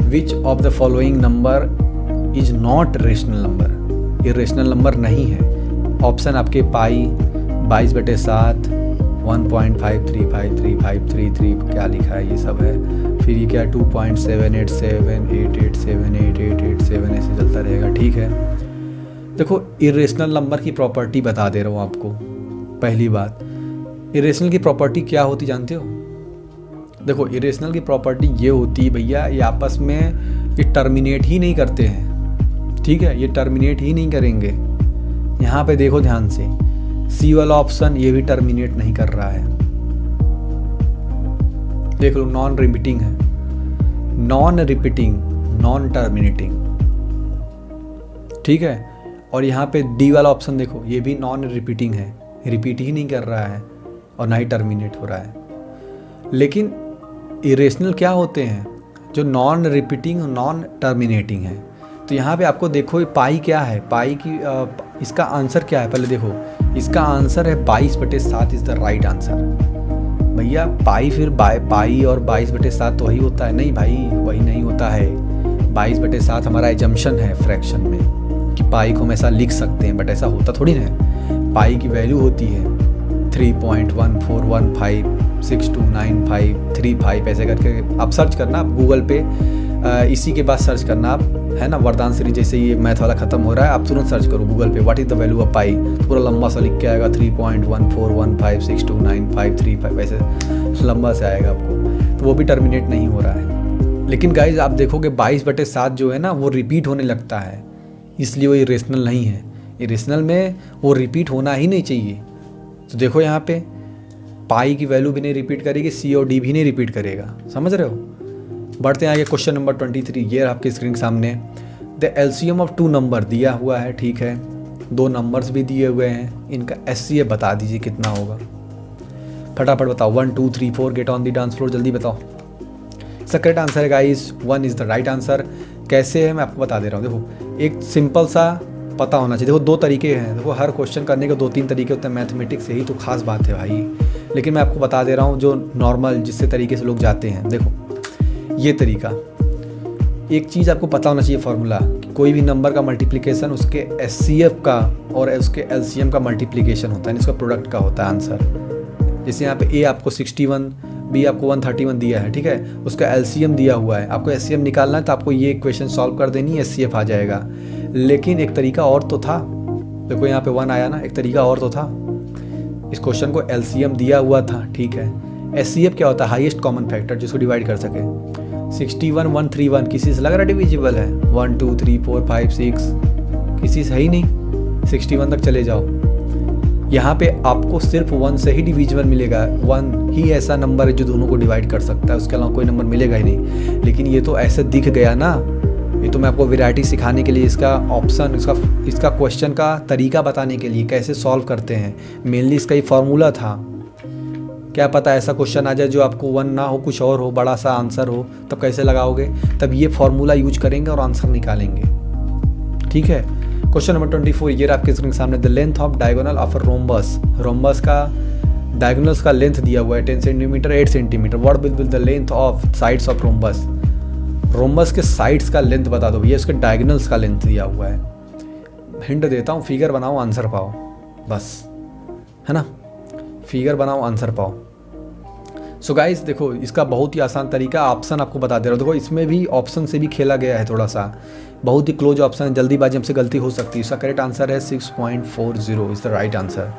Speaker 1: Which of the following number is not rational number, ये रेशनल नंबर नहीं है। ऑप्शन आपके पाई, 22/7, 1.535353 क्या लिखा है ये सब है, फिर ये क्या 2.787887887 ऐसे चलता रहेगा, ठीक है। देखो इरेशनल नंबर की प्रॉपर्टी बता दे रहा हूँ आपको। पहली बात, इरेशनल की प्रॉपर्टी क्या होती जानते हो? देखो इरेशनल की प्रॉपर्टी ये होती है भैया, ये आपस में ये टर्मिनेट ही नहीं करते हैं, ठीक है, ये टर्मिनेट ही नहीं करेंगे। यहाँ पे देखो ध्यान से, सी वाला ऑप्शन ये भी टर्मिनेट नहीं कर रहा है, देख लो, नॉन रिपीटिंग है, नॉन रिपीटिंग, नॉन टर्मिनेटिंग, ठीक है। और यहाँ पे डी वाला ऑप्शन देखो, ये भी नॉन रिपीटिंग है, रिपीट ही नहीं कर रहा है और ना ही टर्मिनेट हो रहा है। लेकिन इरेशनल क्या होते हैं? जो नॉन रिपीटिंग और नॉन टर्मिनेटिंग है। तो यहाँ पे आपको देखो ये पाई क्या है, पाई की इसका आंसर क्या है पहले देखो, इसका आंसर है 22/7 इज़ द राइट आंसर। भैया पाई फिर पाई और 22/7 तो वही होता है? नहीं भाई, वही नहीं होता है। 22/7 हमारा एजम्पशन है फ्रैक्शन में कि पाई को हम ऐसा लिख सकते हैं, बट ऐसा होता थोड़ी ना है। पाई की वैल्यू होती है 3.1415629535 ऐसे करके आप सर्च करना, आप गूगल पे इसी के बाद सर्च करना आप, है ना, वरदान सीरीज जैसे ये मैथ वाला खत्म हो रहा है, आप तुरंत सर्च करो गूगल पे what is the value of pi, पूरा लंबा सा लिख के आएगा 3.1415629535 ऐसे लंबा से आएगा आपको। तो वो भी टर्मिनेट नहीं हो रहा है। लेकिन गाइज आप देखोगे 22/7 जो है ना वो रिपीट होने लगता है, इसलिए वो इरेशनल नहीं है। इरेशनल में वो रिपीट होना ही नहीं चाहिए। तो देखो यहाँ पे पाई की वैल्यू भी नहीं रिपीट करेगी, सी और डी भी नहीं रिपीट करेगा, समझ रहे हो। बढ़ते हैं आगे, क्वेश्चन नंबर 23, ये आपके स्क्रीन के सामने। द एलसीएम ऑफ 2 नंबर दिया हुआ है, ठीक है, 2 नंबर्स भी दिए हुए हैं, इनका एचसीएफ बता दीजिए कितना होगा। फटाफट बताओ, 1 2 3 4 get on the dance floor, जल्दी बताओ। इसका करेक्ट आंसर है guys 1 is the right answer. कैसे है मैं आपको बता दे रहा हूँ। देखो एक सिंपल सा पता होना चाहिए। देखो 2 तरीके हैं, देखो हर क्वेश्चन करने के 2-3 तरीके होते हैं मैथमेटिक्स, यही तो खास बात है भाई। लेकिन मैं आपको बता दे रहा हूँ जो नॉर्मल जिससे तरीके से लोग जाते हैं। देखो ये तरीका, एक चीज़ आपको पता होना चाहिए फार्मूला, कि कोई भी नंबर का मल्टीप्लिकेशन उसके एचसीएफ का और उसके एलसीएम का मल्टीप्लिकेशन होता है, इसका प्रोडक्ट का होता है आंसर। जैसे यहाँ पे ए आपको 61, बी आपको 131 दिया है, ठीक है, उसका एलसीएम दिया हुआ है, आपको एचसीएम निकालना है तो आपको ये इक्वेशन सॉल्व कर देनी है, एचसीएफ आ जाएगा। लेकिन एक तरीका और तो था, देखो यहाँ पे 1 आया ना, एक तरीका और तो था। इस क्वेश्चन को एलसीएम दिया हुआ था, ठीक है, एचसीएफ क्या होता है? हाईएस्ट कॉमन फैक्टर जिसको डिवाइड कर सके। 61 131 किसी से लग रहा है डिविजिबल है? 1 2 3 4 5 6 किसी से है ही नहीं, 61 तक चले जाओ। यहाँ पे आपको सिर्फ 1 से ही डिविजिबल मिलेगा, 1 ही ऐसा नंबर है जो दोनों को डिवाइड कर सकता है, उसके अलावा कोई नंबर मिलेगा ही नहीं। लेकिन ये तो ऐसे दिख गया ना, ये तो मैं आपको वैरायटी सिखाने के लिए, इसका ऑप्शन, इसका क्वेश्चन का तरीका बताने के लिए, कैसे सॉल्व करते हैं, मेनली इसका ही फार्मूला था। क्या पता ऐसा क्वेश्चन आ जाए जो आपको 1 ना हो, कुछ और हो, बड़ा सा आंसर हो, तब कैसे लगाओगे? तब ये फार्मूला यूज करेंगे और आंसर निकालेंगे, ठीक है। क्वेश्चन नंबर 24, ये आपके स्क्रीन के सामने। The length of diagonal of a rhombus, rhombus का डायगोनल्स का लेंथ दिया हुआ है 10 centimetre 8 centimetre. What will be the length of sides of rhombus, rhombus के साइड्स का लेंथ बता दो भैया, उसके डायगोनल्स का लेंथ दिया हुआ है। हिंट देता हूँ, फिगर बनाओ आंसर पाओ, बस, है ना, फिगर बनाओ आंसर पाओ। सो गाइस देखो इसका बहुत ही आसान तरीका, ऑप्शन आपको बता दे रहा हूँ। देखो इसमें भी ऑप्शन से भी खेला गया है थोड़ा सा, बहुत ही क्लोज ऑप्शन है, जल्दीबाजी हमसे गलती हो सकती है। इसका करेक्ट आंसर है 6.40 इज़ द राइट आंसर,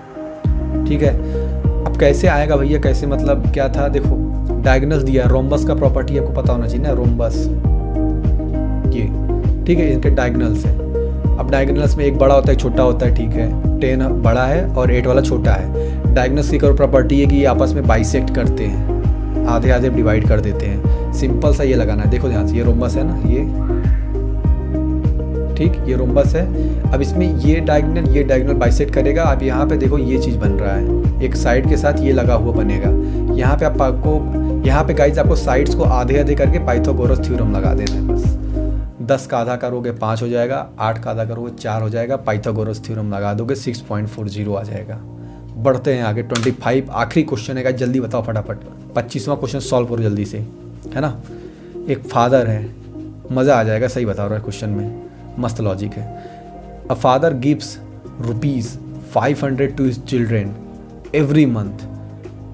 Speaker 1: ठीक है। अब कैसे आएगा भैया, कैसे मतलब क्या था? देखो डायगोनल्स दिया है, रोम्बस का प्रॉपर्टी आपको पता होना चाहिए ना, रोम्बस ये, ठीक है, इनके डायगोनल्स है। अब डायगोनल्स में एक बड़ा होता है एक छोटा होता है, ठीक है, 10 बड़ा है और 8 वाला छोटा है। डायगोनल्स की प्रॉपर्टी है कि ये आपस में बाइसेक्ट करते हैं, आधे आधे डिवाइड कर देते हैं। सिंपल सा ये लगाना है, देखो ध्यान से, ये रोम्बस है ना, ये ठीक, ये रोम्बस है। अब इसमें ये डायगोनल बाइसेक्ट करेगा। अब यहाँ पे देखो ये चीज़ बन रहा है, एक साइड के साथ ये लगा हुआ बनेगा। यहाँ पे आपको, यहाँ पे गाइज आपको साइड्स को आधे आधे करके पाइथागोरस थ्योरम लगा देना है बस। 10 का आधा करोगे 5 हो जाएगा, 8 का आधा करोगे 4 हो जाएगा, पाइथागोरस थ्योरम लगा दोगे 6.40 आ जाएगा। बढ़ते हैं आगे, 25 आखिरी क्वेश्चन है, जल्दी बताओ फटाफट। 25वां क्वेश्चन सॉल्व करो जल्दी से, है ना। एक फादर है, मज़ा आ जाएगा, सही बता रहा है क्वेश्चन में, मस्त लॉजिक है। A father gives ₹500 to his children every month.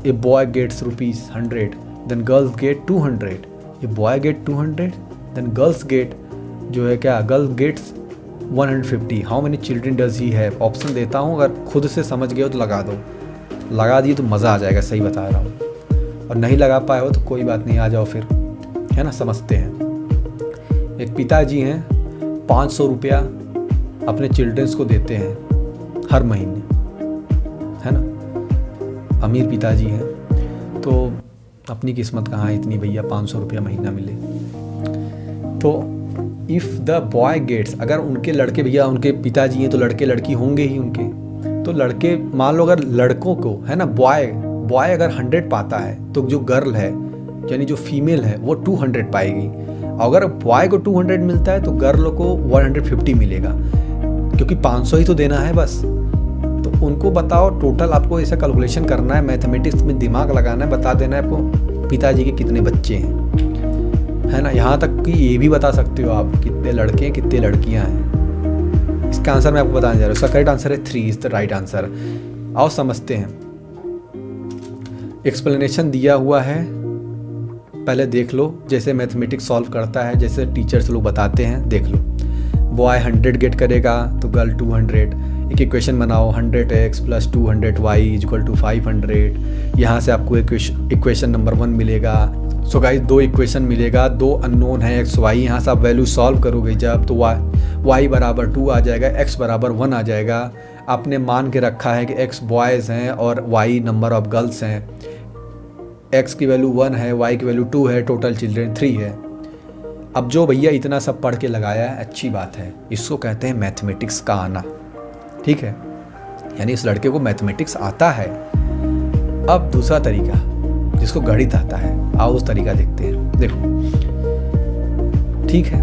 Speaker 1: A boy gets ₹100, then girls get 200, ये boy get 200, then girls get जो है क्या, girl gets 150, how many children does he have. Option देता हूँ, अगर खुद से समझ गए हो तो लगा दो, लगा दिए तो मज़ा आ जाएगा, सही बता रहा हूँ। और नहीं लगा पाए हो तो कोई बात नहीं, आ जाओ फिर, है ना, समझते हैं। एक पिताजी हैं 500 रुपया अपने चिल्ड्रंस को देते हैं हर महीने, है ना, अमीर पिताजी हैं। तो अपनी किस्मत कहाँ है इतनी भैया 500 रुपया महीना मिले। तो इफ़ द बॉय गेट्स, अगर उनके लड़के, भैया उनके पिताजी हैं तो लड़के लड़की होंगे ही उनके, तो लड़के, मान लो अगर लड़कों को, है ना, बॉय अगर 100 पाता है तो जो गर्ल है यानी जो फीमेल है वो 200 पाएगी। अगर बॉय को 200 मिलता है तो गर्ल को 150 मिलेगा, क्योंकि 500 ही तो देना है बस। तो उनको बताओ टोटल, आपको ऐसा कैलकुलेशन करना है, मैथमेटिक्स में दिमाग लगाना है, बता देना है आपको पिताजी के कितने बच्चे हैं, है ना। यहाँ तक कि ये भी बता सकते हो आप कितने लड़के हैं कितने लड़कियाँ हैं। इसका आंसर मैं आपको बताने जा रहा हूँ। इसका करेक्ट आंसर है 3 इज़ द राइट आंसर। आओ समझते हैं, एक्सप्लेनेशन दिया हुआ है, पहले देख लो, जैसे मैथमेटिक्स सॉल्व करता है, जैसे टीचर्स लोग बताते हैं, देख लो। बॉय 100 गेट करेगा तो गर्ल 200। एक इक्वेशन बनाओ, 100x + 200y = 500। यहाँ से आपको इक्वेशन नंबर 1 मिलेगा। सो गाइस 2 इक्वेशन मिलेगा, 2 अननोन है x y। यहाँ से आप वैल्यू सॉल्व करोगे जब, तो y = 2 आ जाएगा, x = 1 आ जाएगा। आपने मान के रखा है कि x बॉयज़ हैं और y नंबर ऑफ गर्ल्स हैं। x की वैल्यू 1 है, y की वैल्यू 2 है, टोटल चिल्ड्रन 3 है। अब जो भैया इतना सब पढ़ के लगाया है, अच्छी बात है, इसको कहते हैं मैथमेटिक्स का आना, ठीक है, यानी इस लड़के को मैथमेटिक्स आता है। अब दूसरा तरीका, जिसको गणित आता है, आओ उस तरीका देखते हैं। देखो, ठीक है,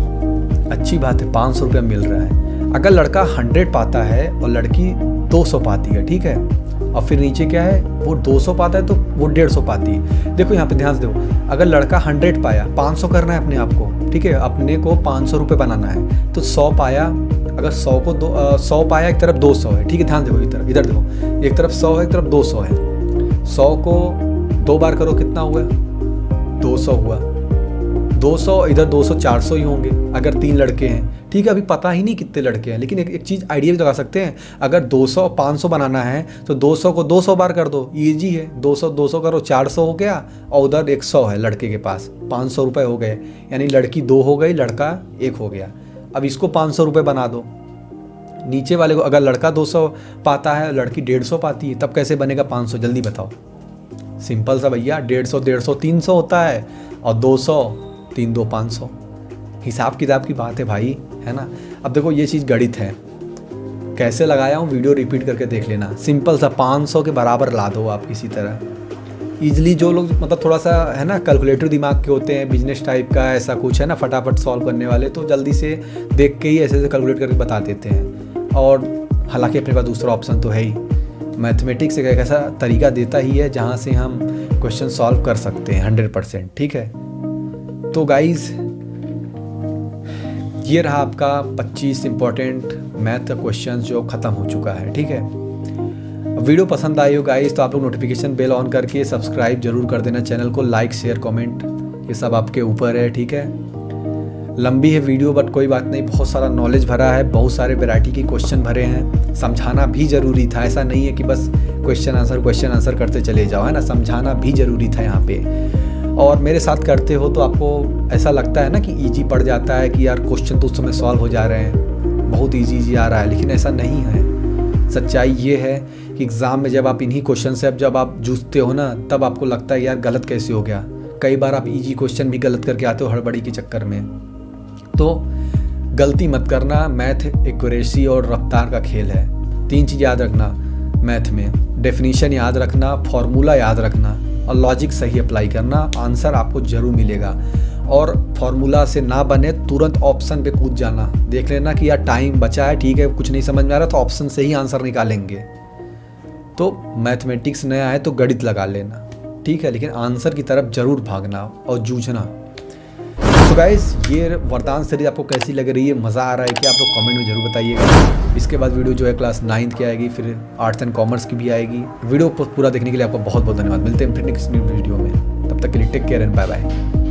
Speaker 1: अच्छी बात है, 500 रुपया मिल रहा है। अगर लड़का 100 पाता है और लड़की 200 पाती है, ठीक है, और फिर नीचे क्या है, वो 200 पाता है तो वो 150 पाती है। देखो यहाँ पे ध्यान से देखो, अगर लड़का 100 पाया, 500 करना है अपने आप को, ठीक है, अपने को 500 रुपये बनाना है, तो 100 पाया, अगर 100 को 100 पाया, एक तरफ 200 है, ठीक है, ध्यान देखो इधर देखो, एक तरफ 100 है, एक तरफ 200 है। 100 को 2 बार करो, कितना हुआ, 200 हुआ। 200 इधर 200, 400 ही होंगे अगर 3 लड़के हैं, ठीक है। अभी पता ही नहीं कितने लड़के हैं, लेकिन एक चीज़ आइडिया भी लगा सकते हैं। अगर 200 500 बनाना है तो 200 को 200 बार कर दो, ईजी है। 200 करो, 400 हो गया, और उधर 100 है लड़के के पास, 500 रुपये हो गए, यानी लड़की 2 हो गई, लड़का 1 हो गया। अब इसको 500 रुपये बना दो। नीचे वाले को, अगर लड़का 200 पाता है, लड़की 150 पाती है, तब कैसे बनेगा 500, जल्दी बताओ। सिंपल सा भैया, 150 300 होता है, और 200 3 2 500, हिसाब किताब की बात है भाई, है ना। अब देखो ये चीज़ गणित है, कैसे लगाया हूँ, वीडियो रिपीट करके देख लेना। सिंपल सा 500 के बराबर ला दो आप किसी तरह ईजिली। जो लोग मतलब थोड़ा सा, है ना, कैलकुलेटर दिमाग के होते हैं, बिजनेस टाइप का ऐसा कुछ, है ना, फटाफट सॉल्व करने वाले, तो जल्दी से देख के ही ऐसे ऐसे कैलकुलेट करके बता देते हैं। और हालांकि अपने पास दूसरा ऑप्शन तो है ही, मैथमेटिक्स एक ऐसा तरीका देता ही है जहाँ से हम क्वेश्चन सॉल्व कर सकते हैं 100%, ठीक है। तो गाइज़ ये रहा आपका 25 इंपॉर्टेंट मैथ का क्वेश्चन जो ख़त्म हो चुका है, ठीक है। वीडियो पसंद आई हो गाइस तो आप लोग नोटिफिकेशन बेल ऑन करके सब्सक्राइब जरूर कर देना चैनल को, लाइक शेयर कमेंट ये सब आपके ऊपर है, ठीक है। लंबी है वीडियो बट कोई बात नहीं, बहुत सारा नॉलेज भरा है, बहुत सारे वैरायटी के क्वेश्चन भरे हैं, समझाना भी ज़रूरी था। ऐसा नहीं है कि बस क्वेश्चन आंसर करते चले जाओ, है ना, समझाना भी ज़रूरी था यहाँ पे। और मेरे साथ करते हो तो आपको ऐसा लगता है ना कि इजी पड़ जाता है कि यार क्वेश्चन तो उस समय सॉल्व हो जा रहे हैं, बहुत इजी आ रहा है, लेकिन ऐसा नहीं है। सच्चाई ये है कि एग्ज़ाम में जब आप इन्हीं क्वेश्चन से जब आप जूझते हो ना, तब आपको लगता है यार गलत कैसे हो गया। कई बार आप इजी क्वेश्चन भी गलत करके आते हो हड़बड़ी के चक्कर में। तो गलती मत करना, मैथ एक्यूरेसी और रफ्तार का खेल है। 3 चीज़ याद रखना मैथ में, डेफिनीशन याद रखना, फॉर्मूला याद रखना और लॉजिक सही अप्लाई करना, आंसर आपको ज़रूर मिलेगा। और फार्मूला से ना बने तुरंत ऑप्शन पे कूद जाना, देख लेना कि यार टाइम बचा है, ठीक है, कुछ नहीं समझ में आ रहा तो ऑप्शन से ही आंसर निकालेंगे। तो मैथमेटिक्स नया है तो गणित लगा लेना, ठीक है, लेकिन आंसर की तरफ ज़रूर भागना और जूझना। तो गाइस ये वरदान सीरीज आपको कैसी लग रही है, मज़ा आ रहा है कि आप लोग कमेंट में ज़रूर बताइएगा। इसके बाद वीडियो जो है क्लास 9th की आएगी, फिर आर्ट्स एंड कॉमर्स की भी आएगी। वीडियो पूरा देखने के लिए आपका बहुत बहुत धन्यवाद। मिलते हैं फिर नेक्स्ट वीडियो में, तब तक के लिए take care and bye bye.